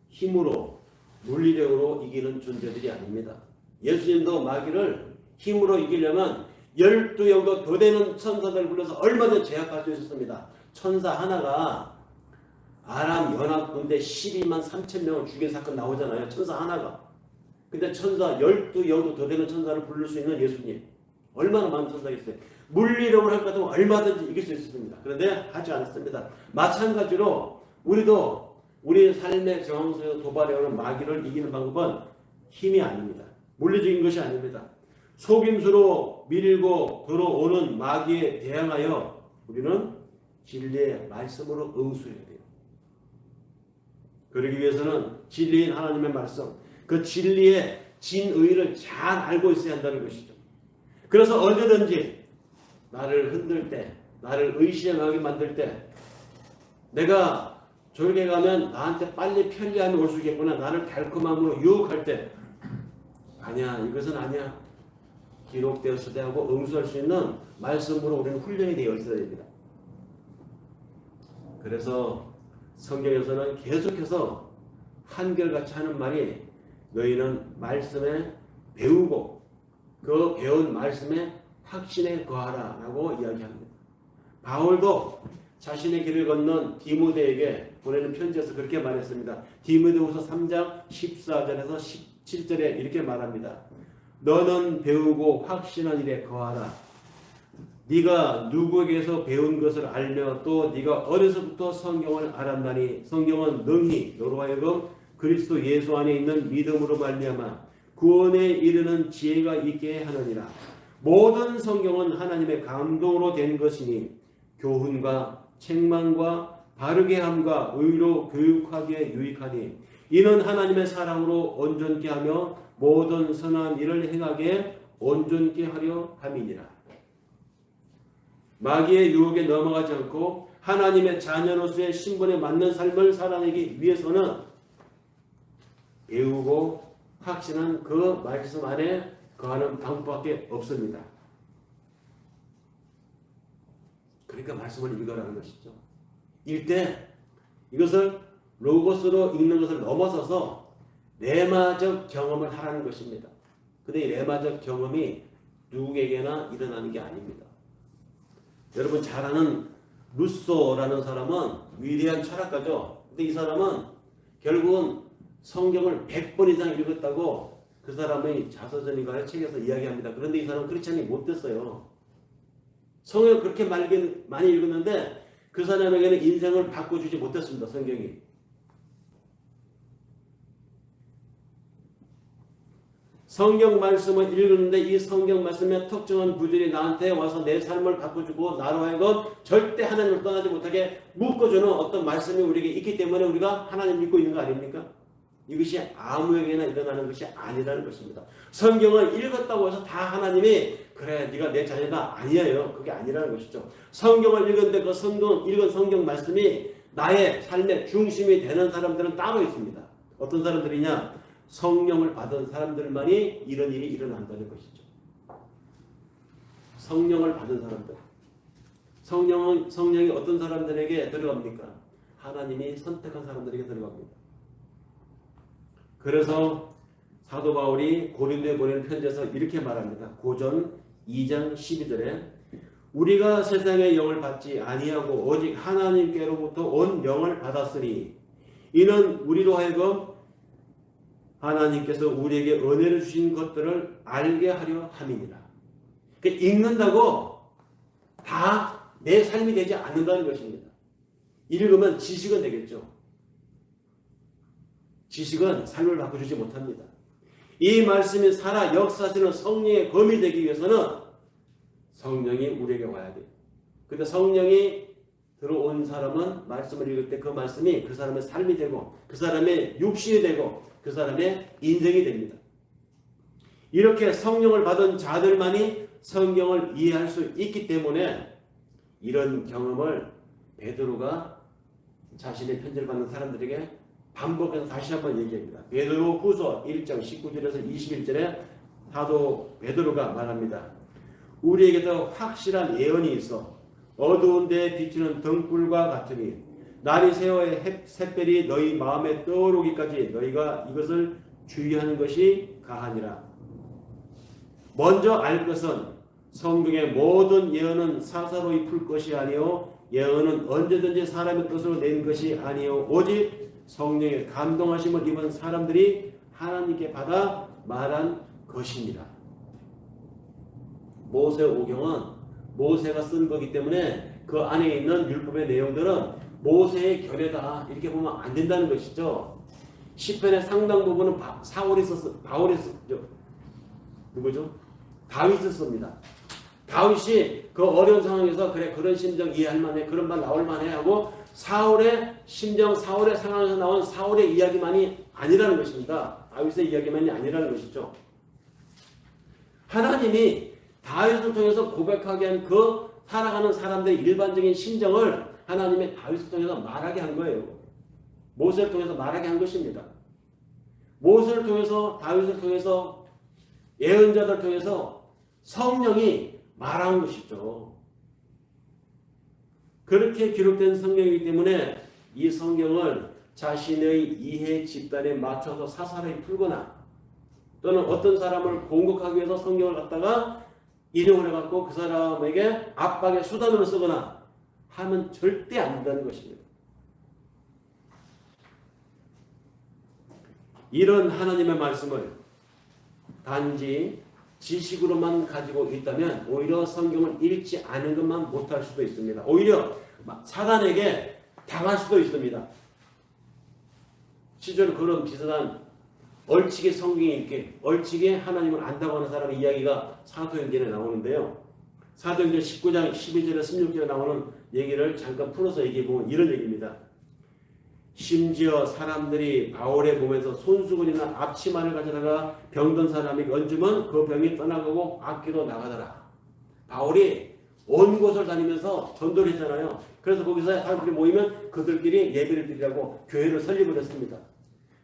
힘으로 물리력으로 이기는 존재들이 아닙니다. 예수님도 마귀를 힘으로 이기려면 12영도 더 되는 천사들을 불러서 얼마든지 제압할 수 있었습니다. 천사 하나가 아람 연합군대 12만 3천 명을 죽인 사건 나오잖아요. 천사 하나가. 근데 천사 12영도 더 되는 천사를 부를 수 있는 예수님. 얼마나 많은 천사가 있어요. 물리력을 할 것 같으면 얼마든지 이길 수 있었습니다. 그런데 하지 않았습니다. 마찬가지로 우리도 우리 삶의 정황에서 도발해오는 마귀를 이기는 방법은 힘이 아닙니다. 물리적인 것이 아닙니다. 속임수로 밀고 들어오는 마귀에 대항하여 우리는 진리의 말씀으로 응수해야 돼요. 그러기 위해서는 진리인 하나님의 말씀, 그 진리의 진의를 잘 알고 있어야 한다는 것이죠. 그래서 언제든지 나를 흔들 때, 나를 의심하게 만들 때, 내가 저렇게 가면 나한테 빨리 편리함이 올 수 있겠구나, 나를 달콤함으로 유혹할 때, 아니야, 이것은 아니야, 기록되었을 때 하고 응수할 수 있는 말씀으로 우리는 훈련이 되어 있어야 됩니다. 그래서 성경에서는 계속해서 한결같이 하는 말이 너희는 말씀에 배우고 그 배운 말씀에 확신에 거하라 라고 이야기합니다. 바울도 자신의 길을 건넌 디모데에게 보내는 편지에서 그렇게 말했습니다. 디모데후서 3장 14절에서 17절에 이렇게 말합니다. 너는 배우고 확신한 일에 거하라. 네가 누구에게서 배운 것을 알며 또 네가 어려서부터 성경을 알았나니 성경은 능히 너로 하여금 그리스도 예수 안에 있는 믿음으로 말미암아 구원에 이르는 지혜가 있게 하느니라. 모든 성경은 하나님의 감동으로 된 것이니 교훈과 책망과 바르게 함과 의로 교육하기에 유익하니 이는 하나님의 사랑으로 온전케 하며 모든 선한 일을 행하게 온전케 하려 함이니라. 마귀의 유혹에 넘어가지 않고 하나님의 자녀로서의 신분에 맞는 삶을 살아내기 위해서는 배우고 확신한 그 말씀 안에 거하는 방법밖에 없습니다. 그러니까 말씀을 읽으라는 것이죠. 읽되 이것을 로고스로 읽는 것을 넘어서서 레마적 경험을 하라는 것입니다. 근데 이 레마적 경험이 누구에게나 일어나는 게 아닙니다. 여러분 잘 아는 루소라는 사람은 위대한 철학가죠. 근데 이 사람은 결국은 성경을 100번 이상 읽었다고 그 사람의 자서전인가요? 책에서 이야기합니다. 그런데 이 사람은 크리스찬이 못됐어요. 성경을 그렇게 많이 읽었는데 그 사람에게는 인생을 바꿔주지 못했습니다. 성경이. 성경 말씀을 읽었는데 이 성경 말씀의 특정한 구절이 나한테 와서 내 삶을 바꿔주고 나로 하여금 절대 하나님을 떠나지 못하게 묶어주는 어떤 말씀이 우리에게 있기 때문에 우리가 하나님 믿고 있는 거 아닙니까? 이것이 아무에게나 일어나는 것이 아니라는 것입니다. 성경을 읽었다고 해서 다 하나님이 그래 네가 내 자녀다 아니에요. 그게 아니라는 것이죠. 성경을 읽었는데 그 읽은 성경 말씀이 나의 삶의 중심이 되는 사람들은 따로 있습니다. 어떤 사람들이냐? 성령을 받은 사람들만이 이런 일이 일어난다는 것이죠. 성령을 받은 사람들. 성령이 어떤 사람들에게 들어갑니까? 하나님이 선택한 사람들에게 들어갑니다. 그래서 사도 바울이 고린도에 보낸 편지에서 이렇게 말합니다. 고전 2장 12절에 우리가 세상의 영을 받지 아니하고 오직 하나님께로부터 온 영을 받았으니 이는 우리로 하여금 하나님께서 우리에게 은혜를 주신 것들을 알게 하려 함이니라. 그러니까 읽는다고 다 내 삶이 되지 않는다는 것입니다. 읽으면 지식은 되겠죠. 지식은 삶을 바꿔주지 못합니다. 이 말씀이 살아 역사하시는 성령의 검이 되기 위해서는 성령이 우리에게 와야 돼요. 근데 성령이 들어온 사람은 말씀을 읽을 때 그 말씀이 그 사람의 삶이 되고 그 사람의 육신이 되고 그 사람의 인생이 됩니다. 이렇게 성령을 받은 자들만이 성경을 이해할 수 있기 때문에 이런 경험을 베드로가 자신의 편지를 받는 사람들에게 반복해서 다시 한번 얘기합니다. 베드로 후서 1장 19절에서 21절에 사도 베드로가 말합니다. 우리에게도 확실한 예언이 있어 어두운 데에 비추는 등불과 같으니 날이 새어의 샛별이 너희 마음에 떠오르기까지 너희가 이것을 주의하는 것이 가하니라. 먼저 알 것은 성경의 모든 예언은 사사로이 풀 것이 아니요 예언은 언제든지 사람의 뜻으로 낸 것이 아니요 오직 성령의 감동하심을 입은 사람들이 하나님께 받아 말한 것입니다. 모세오경은 모세가 쓴 거기 때문에 그 안에 있는 율법의 내용들은 모세의 결례다 이렇게 보면 안 된다는 것이죠. 시편의 상당 부분은 바울이 썼죠. 누구죠? 다윗이 씁니다. 다윗이 그 어려운 상황에서 그래 그런 심정 이해할 만해 그런 말 나올 만해 하고 사울의 심정 사울의 상황에서 나온 사울의 이야기만이 아니라는 것입니다. 다윗의 이야기만이 아니라는 것이죠. 하나님이 다윗을 통해서 고백하게 한 그 살아가는 사람들의 일반적인 심정을 하나님의 다윗을 통해서 말하게 한 거예요. 모세를 통해서 말하게 한 것입니다. 모세를 통해서 다윗을 통해서 예언자들을 통해서 성령이 말한 것이죠. 그렇게 기록된 성경이기 때문에 이 성경을 자신의 이해 집단에 맞춰서 사사로이 풀거나 또는 어떤 사람을 공격하기 위해서 성경을 갖다가 인용을 해갖고 그 사람에게 압박의 수단으로 쓰거나 하면 절대 안 된다는 것입니다. 이런 하나님의 말씀을 단지 지식으로만 가지고 있다면 오히려 성경을 읽지 않은 것만 못할 수도 있습니다. 오히려 사단에게 당할 수도 있습니다. 실제로 그런 비슷한 얼치게 성경이 있게 얼치게 하나님을 안다고 하는 사람의 이야기가 사도행전에 나오는데요. 사도행전 19장 12절에 16절에 나오는 얘기를 잠깐 풀어서 얘기해보면 이런 얘기입니다. 심지어 사람들이 바울의 몸에서 손수건이나 앞치마를 가져다가 병든 사람에게 얹으면 그 병이 떠나가고 악기로 나가더라. 바울이 온 곳을 다니면서 전도를 했잖아요. 그래서 거기서 사람들이 모이면 그들끼리 예배를 드리라고 교회를 설립을 했습니다.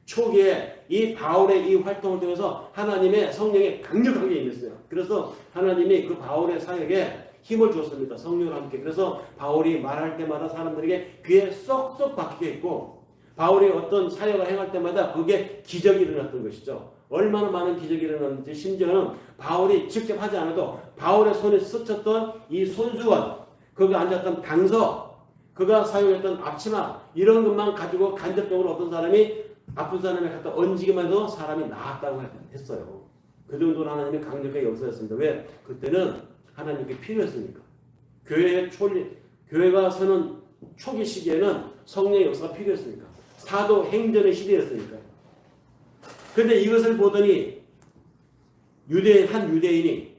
초기에 이 바울의 이 활동을 통해서 하나님의 성령이 강력하게 임했어요. 그래서 하나님이 그 바울의 사역에 힘을 주었습니다. 성령과 함께. 그래서 바울이 말할 때마다 사람들에게 귀에 쏙쏙 박히게 했고 바울이 어떤 사역을 행할 때마다 그게 기적이 일어났던 것이죠. 얼마나 많은 기적이 일어났는지 심지어는 바울이 직접 하지 않아도 바울의 손에 스쳤던 이 손수건, 그가 앉았던 당석, 그가 사용했던 앞치마 이런 것만 가지고 간접적으로 어떤 사람이 아픈 사람에 갖다 얹기만 해도 사람이 나았다고 했어요. 그 정도로 하나님이 강력하게 역사했습니다. 왜? 그때는 하나님께 필요했으니까. 교회가 서는 초기 시기에는 성령의 역사가 필요했으니까. 사도 행전의 시대였으니까. 그런데 이것을 보더니 한 유대인이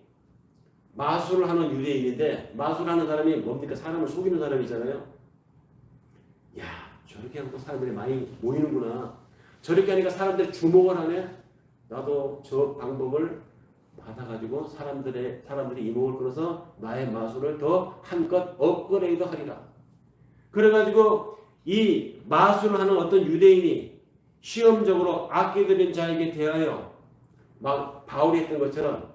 마술을 하는 유대인인데, 마술하는 사람이 뭡니까? 사람을 속이는 사람이잖아요. 야, 저렇게 하고 사람들이 많이 모이는구나. 저렇게 하니까 사람들이 주목을 하네. 나도 저 방법을 받아가지고 사람들이 이목을 끌어서 나의 마술을 더 한껏 업그레이드 하리라. 그래가지고 이 마술을 하는 어떤 유대인이 시험적으로 악기들인 자에게 대하여 막 바울이 했던 것처럼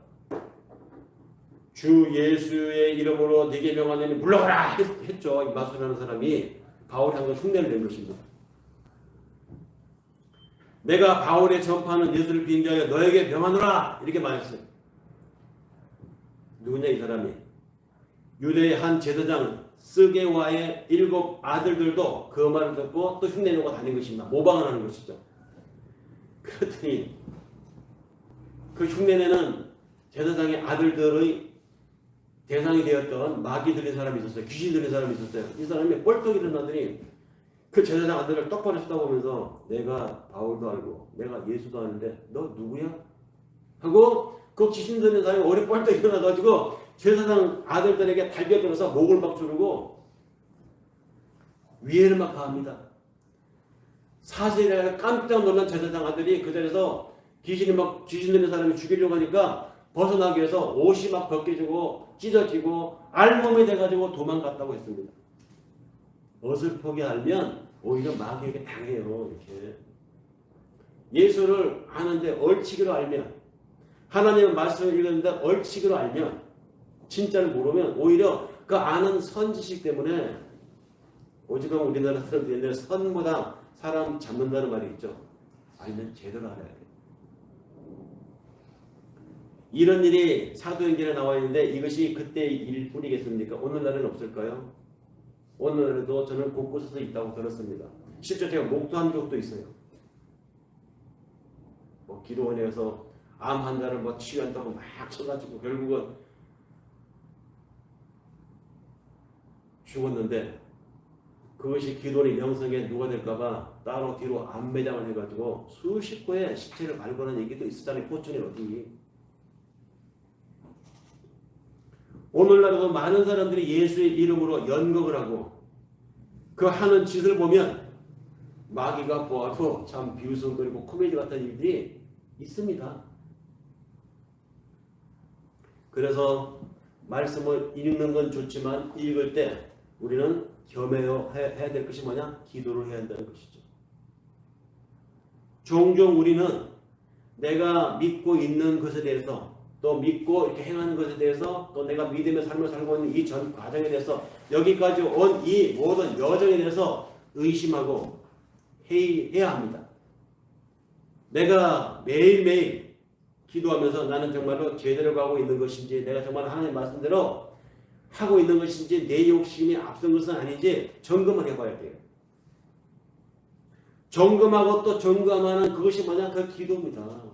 주 예수의 이름으로 네게 명하노니 물러가라 했죠. 이 마술하는 사람이 바울이 한 건 흉내를 낸 것입니다. 내가 바울의 전파하는 예수를 빙자하여 너에게 명하노라 이렇게 말했어요. 누구냐 이 사람이? 유대의 한 제사장 스게와의 7 아들들도 그 말을 듣고 또 흉내내고 다닌 것입니다. 모방을 하는 것이죠. 그랬더니 그 흉내내는 제사장의 아들들의 대상이 되었던 마귀 들린 사람이 있었어요. 귀신 들린 사람이 있었어요. 이 사람이 뻘떡 일어나더니 그 제사장 아들을 똑바로 쳐다보면서 내가 바울도 알고 내가 예수도 아는데 너 누구야? 하고 그 귀신 들린 사람이 어리 뻘떡 일어나가지고 제사장 아들들에게 달겨들어서 목을 막 조르고 위해를 막 가합니다. 사실에 깜짝 놀란 제사장 아들이 그 자리에서 귀신 들린 사람이 죽이려고 하니까 벗어나기 위해서 옷이 막 벗겨지고 찢어지고 알몸이 돼가지고 도망갔다고 했습니다. 어설프게 알면 오히려 마귀에게 당해요. 이렇게 예수를 아는데 얼치기로 알면, 하나님의 말씀을 읽었는데 얼치기로 알면, 진짜를 모르면 오히려 그 아는 선지식 때문에, 오죽하면 우리나라 사람들이 옛날에 선무당 사람 잡는다는 말이 있죠. 알면 제대로 알아야 돼요. 이런 일이 사도행전에 나와 있는데 이것이 그때의 일뿐이겠습니까? 오늘날은 없을까요? 오늘날에도 저는 곳곳에서 있다고 들었습니다. 실제 제가 목도한 적도 있어요. 기도원에서 암 환자를 치유한다고 막 쳐가지고 결국은 죽었는데, 그것이 기도원의 명성에 누가 될까봐 따로 뒤로 암매장을 해가지고 수십 구의 시체를 발견한 얘기도 있었잖아요. 포천에 어디. 오늘날에도 많은 사람들이 예수의 이름으로 연극을 하고 그 하는 짓을 보면 마귀가 보아도 참 비웃음거리고 코미디 같은 일들이 있습니다. 그래서 말씀을 읽는 건 좋지만 읽을 때 우리는 겸해야 될 것이 뭐냐? 기도를 해야 한다는 것이죠. 종종 우리는 내가 믿고 있는 것에 대해서, 또 믿고 이렇게 행하는 것에 대해서, 또 내가 믿음의 삶을 살고 있는 이 전 과정에 대해서, 여기까지 온 이 모든 여정에 대해서 의심하고 회의해야 합니다. 내가 매일매일 기도하면서 나는 정말로 제대로 가고 있는 것인지, 내가 정말 하나님의 말씀대로 하고 있는 것인지, 내 욕심이 앞선 것은 아닌지 점검을 해봐야 돼요. 점검하고 또 점검하는 그것이 뭐냐? 그 기도입니다.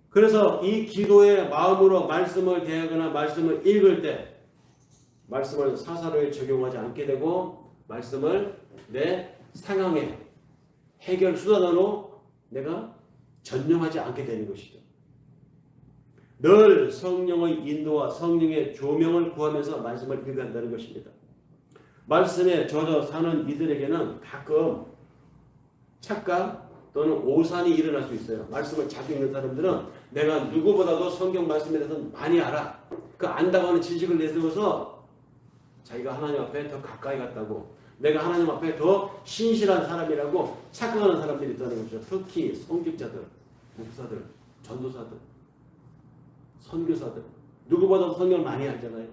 그래서 이 기도의 마음으로 말씀을 대하거나 말씀을 읽을 때 말씀을 사사로이 적용하지 않게 되고, 말씀을 내 상황의 해결 수단으로 내가 전념하지 않게 되는 것이죠. 늘 성령의 인도와 성령의 조명을 구하면서 말씀을 읽어야 한다는 것입니다. 말씀에 젖어 사는 이들에게는 가끔 착각 또는 오산이 일어날 수 있어요. 말씀을 자주 읽는 사람들은 내가 누구보다도 성경 말씀에 대해서 많이 알아. 그 안다고 하는 지식을 내세워서 자기가 하나님 앞에 더 가까이 갔다고, 내가 하나님 앞에 더 신실한 사람이라고 착각하는 사람들이 있다는 것이죠. 특히 성직자들, 목사들, 전도사들, 선교사들, 누구보다도 성경을 많이 알잖아요.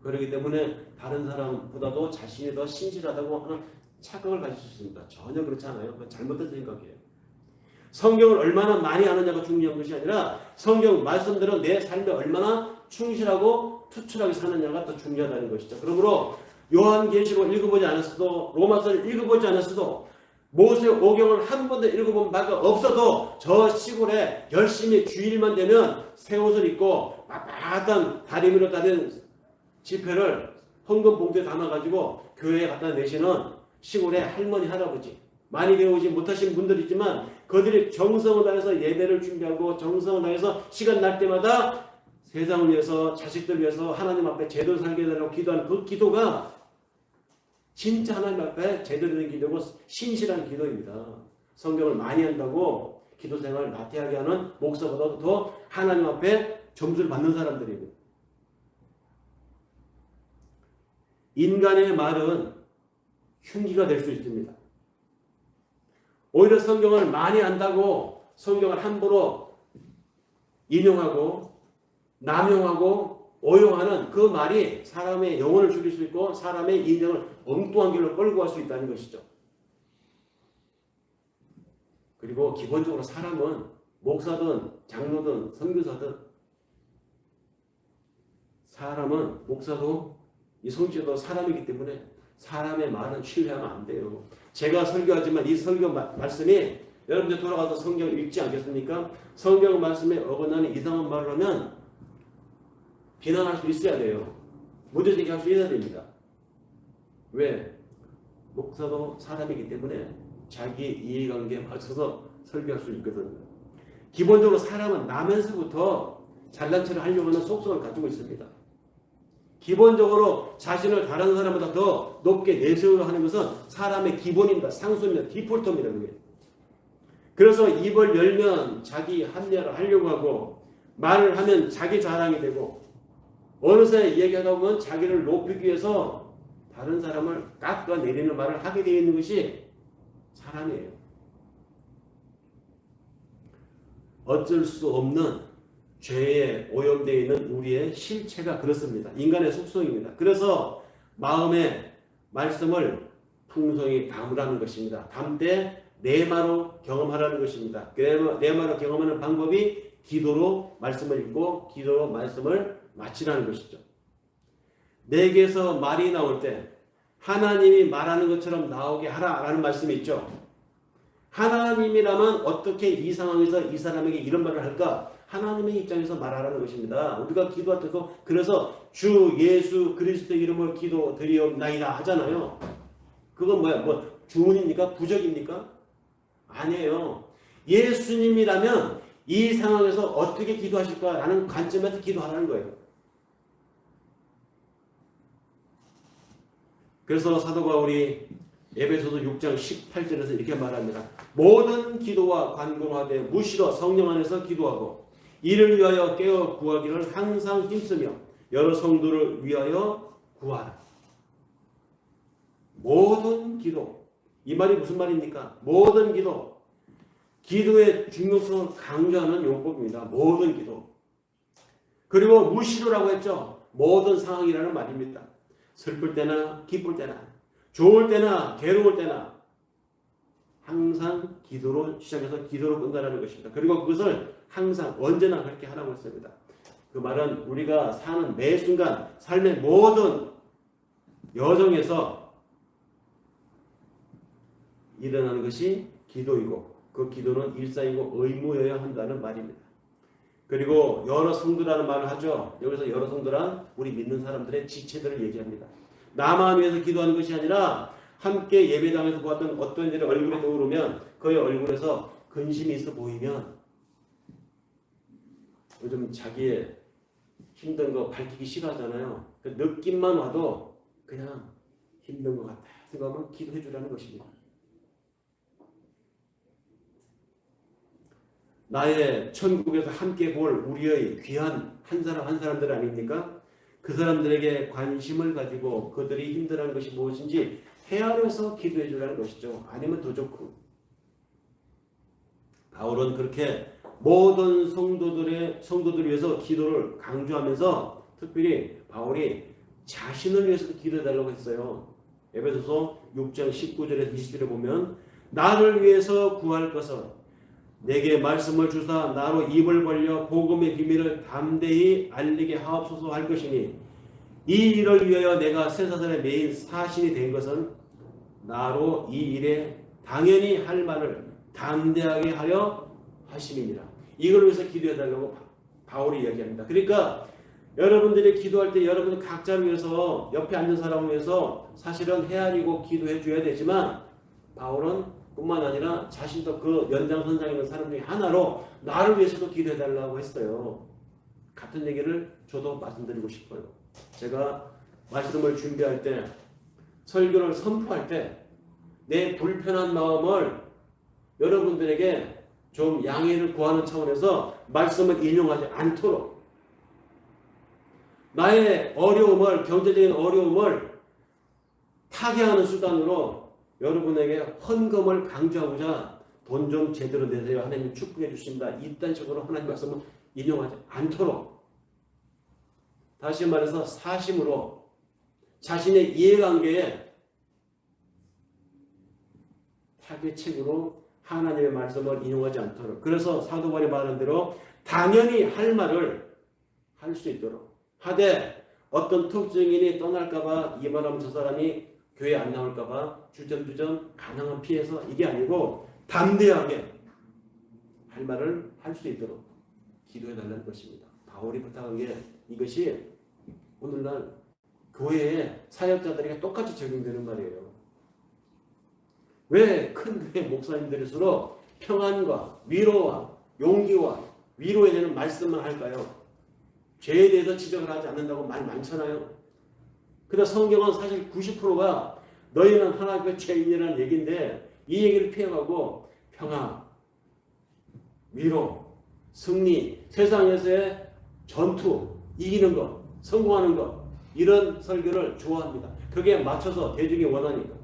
그렇기 때문에 다른 사람보다도 자신이 더 신실하다고 하는 착각을 가질 수 있습니다. 전혀 그렇지 않아요. 그건 잘못된 생각이에요. 성경을 얼마나 많이 아느냐가 중요한 것이 아니라 성경 말씀대로 내 삶에 얼마나 충실하고 투철하게 사느냐가 더 중요하다는 것이죠. 그러므로 요한계시록을 읽어보지 않았어도 로마서를 읽어보지 않았어도 모세오경을 한 번도 읽어본 바가 없어도 저 시골에 열심히 주일만 되면 새 옷을 입고 빳빳한 다리 위로 다닌 지폐를 헌금 봉투에 담아가지고 교회에 갖다 내시는 시골의 할머니 할아버지, 많이 배우지 못하신 분들이지만 그들이 정성을 다해서 예배를 준비하고 정성을 다해서 시간 날 때마다 세상을 위해서 자식들 위해서 하나님 앞에 제대로 살게 해달라고 기도하는 그 기도가 진짜 하나님 앞에 제대로 된 기도고 신실한 기도입니다. 성경을 많이 한다고 기도 생활을 나태하게 하는 목사보다도 더 하나님 앞에 점수를 받는 사람들이고, 인간의 말은 흉기가 될 수 있습니다. 오히려 성경을 많이 안다고 성경을 함부로 인용하고 남용하고 오용하는 그 말이 사람의 영혼을 죽일 수 있고 사람의 인생을 엉뚱한 길로 끌고 갈 수 있다는 것이죠. 그리고 기본적으로 사람은 목사든 장로든 선교사든 사람은 목사도 이 성지도 사람이기 때문에 사람의 말은 신뢰하면 안 돼요. 제가 설교하지만 이 설교 말씀이 여러분들 돌아가서 성경 읽지 않겠습니까? 성경 말씀에 어긋나는 이상한 말을 하면 비난할 수 있어야 돼요. 문제제기할 수 있어야 됩니다. 왜? 목사도 사람이기 때문에 자기 이해관계에 맞춰서 설교할 수 있거든요. 기본적으로 사람은 나면서부터 잘난 체를 하려고 하는 속성을 가지고 있습니다. 기본적으로 자신을 다른 사람보다 더 높게 내세우려 하는 것은 사람의 기본입니다. 상수입니다. 디폴트입니다. 그게. 그래서 입을 열면 자기 합리화를 하려고 하고 말을 하면 자기 자랑이 되고 어느새 얘기하다 보면 자기를 높이기 위해서 다른 사람을 깎아내리는 말을 하게 되어 있는 것이 사람이에요. 어쩔 수 없는 죄에 오염되어 있는 우리의 실체가 그렇습니다. 인간의 속성입니다. 그래서 마음의 말씀을 풍성히 담으라는 것입니다. 담되 내마로 경험하라는 것입니다. 내마로 경험하는 방법이 기도로 말씀을 읽고 기도로 말씀을 마치라는 것이죠. 내게서 말이 나올 때 하나님이 말하는 것처럼 나오게 하라라는 말씀이 있죠. 하나님이라면 어떻게 이 상황에서 이 사람에게 이런 말을 할까? 하나님의 입장에서 말하라는 것입니다. 우리가 기도할 때도 그래서 주 예수 그리스도 이름으로 기도드리옵나이다 하잖아요. 그건 뭐야? 뭐 주문입니까? 부적입니까? 아니에요. 예수님이라면 이 상황에서 어떻게 기도하실까라는 관점에서 기도하라는 거예요. 그래서 사도 바울이 에베소서 6장 18절에서 이렇게 말합니다. 모든 기도와 간구하되 무시로 성령 안에서 기도하고 이를 위하여 깨어 구하기를 항상 힘쓰며 여러 성도를 위하여 구하라. 모든 기도. 이 말이 무슨 말입니까? 모든 기도. 기도의 중요성을 강조하는 용법입니다. 모든 기도. 그리고 무시로라고 했죠. 모든 상황이라는 말입니다. 슬플 때나 기쁠 때나 좋을 때나 괴로울 때나 항상 기도로 시작해서 기도로 끝나라는 것입니다. 그리고 그것을 항상 언제나 그렇게 하라고 했습니다. 그 말은 우리가 사는 매 순간 삶의 모든 여정에서 일어나는 것이 기도이고 그 기도는 일상이고 의무여야 한다는 말입니다. 그리고 여러 성도라는 말을 하죠. 여기서 여러 성도란 우리 믿는 사람들의 지체들을 얘기합니다. 나만 위해서 기도하는 것이 아니라 함께 예배당에서 보았던 어떤 일이 얼굴에 떠오르면 그의 얼굴에서 근심이 있어 보이면 요즘 자기의 힘든 거 밝히기 싫어하잖아요. 그 느낌만 와도 그냥 힘든 것 같아 생각하면 기도해 주라는 것입니다. 나의 천국에서 함께 볼 우리의 귀한 한 사람 한 사람들 아닙니까? 그 사람들에게 관심을 가지고 그들이 힘들어하는 것이 무엇인지 헤아려서 기도해 주라는 것이죠. 아니면 더 좋고. 바울은 그렇게 모든 성도들 위해서 기도를 강조하면서 특별히 바울이 자신을 위해서도 기도해달라고 했어요. 에베소서 6장 19절에서 20절에 보면 나를 위해서 구할 것은 내게 말씀을 주사 나로 입을 벌려 복음의 비밀을 담대히 알리게 하옵소서 할 것이니 이 일을 위하여 내가 쇠사슬의 메인 사신이 된 것은 나로 이 일에 당연히 할 말을 담대하게 하려 하심이니라. 이걸 위해서 기도해달라고 바울이 이야기합니다. 그러니까 여러분들이 기도할 때 여러분 각자를 위해서 옆에 앉은 사람을 위해서 사실은 헤아리고 기도해 줘야 되지만 바울은 뿐만 아니라 자신도 그 연장선상에 있는 사람 중에 하나로 나를 위해서도 기도해 달라고 했어요. 같은 얘기를 저도 말씀드리고 싶어요. 제가 말씀을 준비할 때 설교를 선포할 때 내 불편한 마음을 여러분들에게 좀 양해를 구하는 차원에서 말씀을 인용하지 않도록 나의 어려움을 경제적인 어려움을 타개하는 수단으로 여러분에게 헌금을 강조하고자 돈 좀 제대로 내세요. 하나님 축복해 주십니다. 이딴 식으로 하나님 말씀을 인용하지 않도록 다시 말해서 사심으로 자신의 이해관계에 타개책으로 하나님의 말씀을 인용하지 않도록 그래서 사도 바울이 말한 대로 당연히 할 말을 할 수 있도록 하되 어떤 특정인이 떠날까봐 이 말하면 저 사람이 교회 안 나올까봐 주저주저 가능한 피해서 이게 아니고 담대하게 할 말을 할 수 있도록 기도해달라는 것입니다. 바울이 부탁한 게 이것이 오늘날 교회의 사역자들에게 똑같이 적용되는 말이에요. 왜 큰 교회 목사님들일수록 평안과 위로와 용기와 위로에 대한 말씀만 할까요? 죄에 대해서 지적을 하지 않는다고 말 많잖아요. 그러나 성경은 사실 90%가 너희는 하나님의 죄인이라는 얘기인데 이 얘기를 피해가고 평화, 위로, 승리, 세상에서의 전투, 이기는 것, 성공하는 것 이런 설교를 좋아합니다. 그게 맞춰서 대중이 원하니까.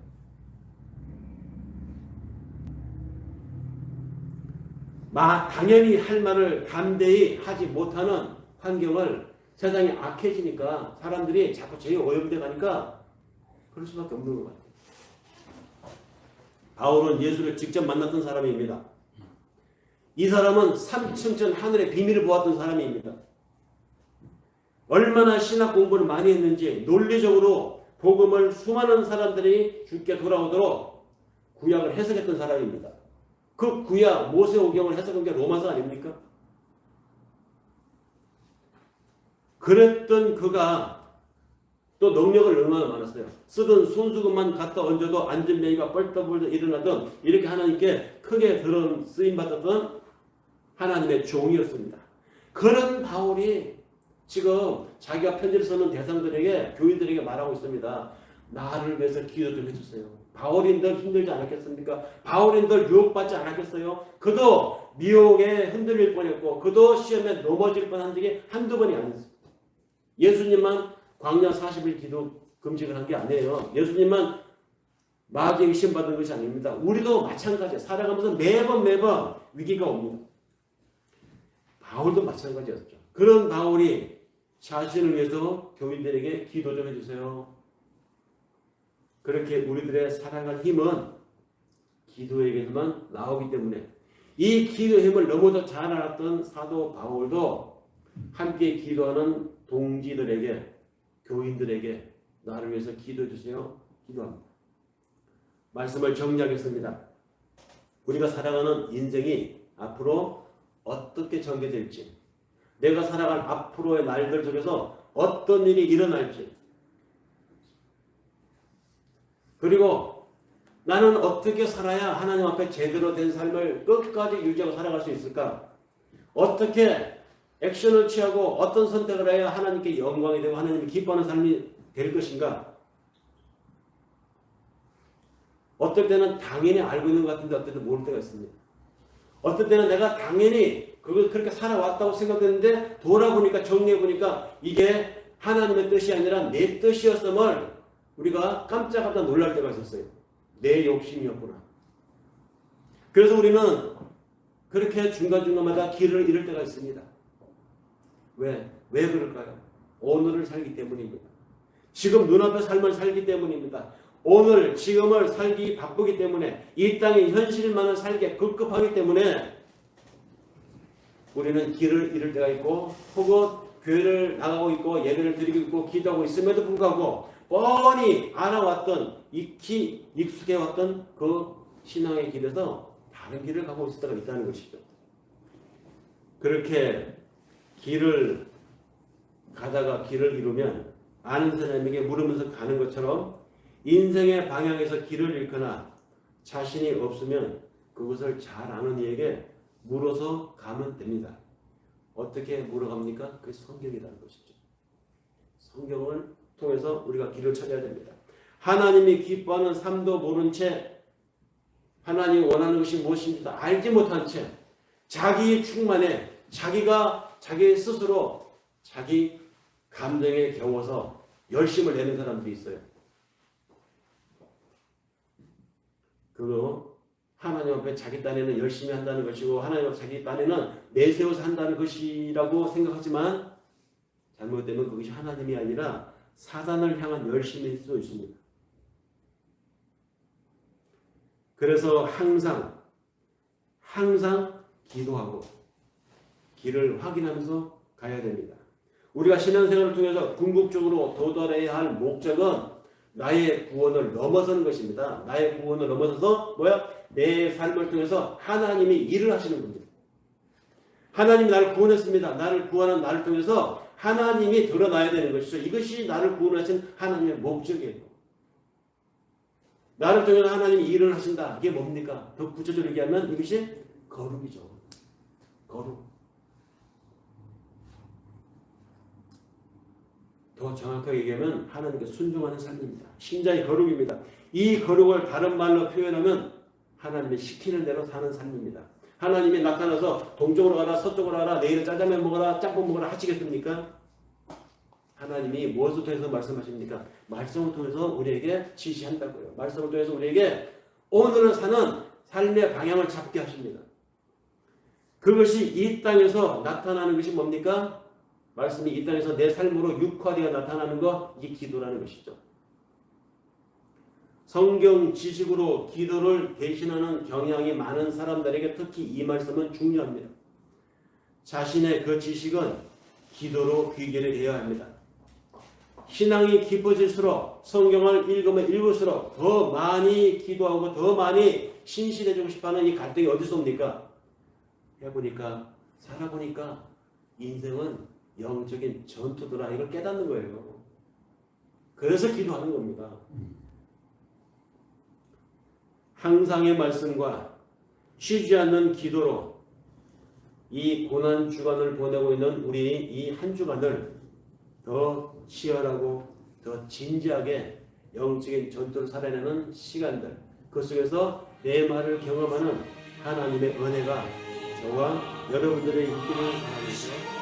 당연히 할 말을 담대히 하지 못하는 환경을 세상이 악해지니까 사람들이 자꾸 죄에 오염돼 가니까 그럴 수밖에 없는 것 같아요. 바울은 예수를 직접 만났던 사람입니다. 이 사람은 삼층천 하늘의 비밀을 보았던 사람입니다. 얼마나 신학 공부를 많이 했는지 논리적으로 복음을 수많은 사람들이 죽게 돌아오도록 구약을 해석했던 사람입니다. 그 구약 모세오경을 해석한 게 로마서 아닙니까? 그랬던 그가 또 능력을 얼마나 많았어요. 쓰던 손수건만 갖다 얹어도 안전뱅이가 뻘떡뻘떡 일어나던 이렇게 하나님께 크게 들은 쓰임받았던 하나님의 종이었습니다. 그런 바울이 지금 자기가 편지를 쓰는 대상들에게 교인들에게 말하고 있습니다. 나를 위해서 기도 좀 해주세요. 바울인들 힘들지 않았겠습니까? 바울인들 유혹받지 않았겠어요? 그도 미혹에 흔들릴 뻔했고 그도 시험에 넘어질 뻔한 적이 한두 번이 아니었어요. 예수님만 광야 40일 기도 금식을 한 게 아니에요. 예수님만 마귀에게 시험받은 것이 아닙니다. 우리도 마찬가지예요. 살아가면서 매번 위기가 옵니다. 바울도 마찬가지였죠. 그런 바울이 자신을 위해서 교인들에게 기도 좀 해주세요. 그렇게 우리들의 살아갈 힘은 기도에게서만 나오기 때문에 이 기도의 힘을 너무도 잘 알았던 사도 바울도 함께 기도하는 동지들에게 교인들에게 나를 위해서 기도해 주세요. 기도합니다. 말씀을 정리하겠습니다. 우리가 살아가는 인생이 앞으로 어떻게 전개될지 내가 살아갈 앞으로의 날들 속에서 어떤 일이 일어날지 그리고 나는 어떻게 살아야 하나님 앞에 제대로 된 삶을 끝까지 유지하고 살아갈 수 있을까? 어떻게 액션을 취하고 어떤 선택을 해야 하나님께 영광이 되고 하나님이 기뻐하는 삶이 될 것인가? 어떨 때는 당연히 알고 있는 것 같은데 어떨 때는 모를 때가 있습니다. 어떨 때는 내가 당연히 그걸 그렇게 살아왔다고 생각했는데 돌아보니까 정리해보니까 이게 하나님의 뜻이 아니라 내 뜻이었음을 우리가 깜짝깜짝 놀랄 때가 있었어요. 내 욕심이었구나. 그래서 우리는 그렇게 중간중간마다 길을 잃을 때가 있습니다. 왜 그럴까요? 오늘을 살기 때문입니다. 지금 눈앞의 삶을 살기 때문입니다. 오늘 지금을 살기 바쁘기 때문에 이 땅의 현실만을 살기에 급급하기 때문에 우리는 길을 잃을 때가 있고 혹은 교회를 나가고 있고 예배를 드리고 있고 기도하고 있음에도 불구하고 뻔히 알아왔던 익숙해왔던 그 신앙의 길에서 다른 길을 가고 있을 때가 있다는 것이죠. 그렇게 길을 가다가 길을 잃으면 아는 사람에게 물으면서 가는 것처럼 인생의 방향에서 길을 잃거나 자신이 없으면 그것을 잘 아는 이에게 물어서 가면 됩니다. 어떻게 물어갑니까? 그게 성경이라는 것이죠. 성경을 통해서 우리가 길을 찾아야 됩니다. 하나님이 기뻐하는 삶도 모른 채 하나님이 원하는 것이 무엇인지도 알지 못한 채 자기 충만에 자기 스스로 자기 감정에 겨워서 열심을 내는 사람들이 있어요. 그거 하나님 앞에 자기 딴에는 열심히 한다는 것이고 하나님 앞에 자기 딴에는 내세워서 한다는 것이라고 생각하지만 잘못되면 그것이 하나님이 아니라 사단을 향한 열심일 수도 있습니다. 그래서 항상 기도하고 길을 확인하면서 가야 됩니다. 우리가 신앙생활을 통해서 궁극적으로 도달해야 할 목적은 나의 구원을 넘어서는 것입니다. 나의 구원을 넘어서서 내 삶을 통해서 하나님이 일을 하시는 겁니다. 하나님이 나를 구원했습니다. 나를 구원한 나를 통해서 하나님이 드러나야 되는 것이죠. 이것이 나를 구원하신 하나님의 목적이에요. 나를 통해서 하나님이 일을 하신다. 이게 뭡니까? 더 구체적으로 얘기하면 이것이 거룩이죠. 거룩. 더 정확하게 얘기하면 하나님께 순종하는 삶입니다. 신자의 거룩입니다. 이 거룩을 다른 말로 표현하면 하나님이 시키는 대로 사는 삶입니다. 하나님이 나타나서 동쪽으로 가라 서쪽으로 가라 내일은 짜장면 먹어라 짬뽕 먹어라 하시겠습니까? 하나님이 무엇을 통해서 말씀하십니까? 말씀을 통해서 우리에게 지시한다고요. 말씀을 통해서 우리에게 오늘을 사는 삶의 방향을 잡게 하십니다. 그것이 이 땅에서 나타나는 것이 뭡니까? 말씀이 이 땅에서 내 삶으로 육화되어 나타나는 것, 이게 기도라는 것이죠. 성경 지식으로 기도를 대신하는 경향이 많은 사람들에게 특히 이 말씀은 중요합니다. 자신의 그 지식은 기도로 귀결이 되어야 합니다. 신앙이 깊어질수록 성경을 읽으면 읽을수록 더 많이 기도하고 더 많이 신실해지고 싶어하는 이 갈등이 어디서 옵니까? 해보니까 살아보니까 인생은 영적인 전투더라 이걸 깨닫는 거예요. 그래서 기도하는 겁니다. 항상의 말씀과 쉬지 않는 기도로 이 고난 주간을 보내고 있는 우리 이 한 주간을 더 치열하고 더 진지하게 영적인 전투를 살아내는 시간들, 그 속에서 내 말을 경험하는 하나님의 은혜가 저와 여러분들의 있기를 바랍니다.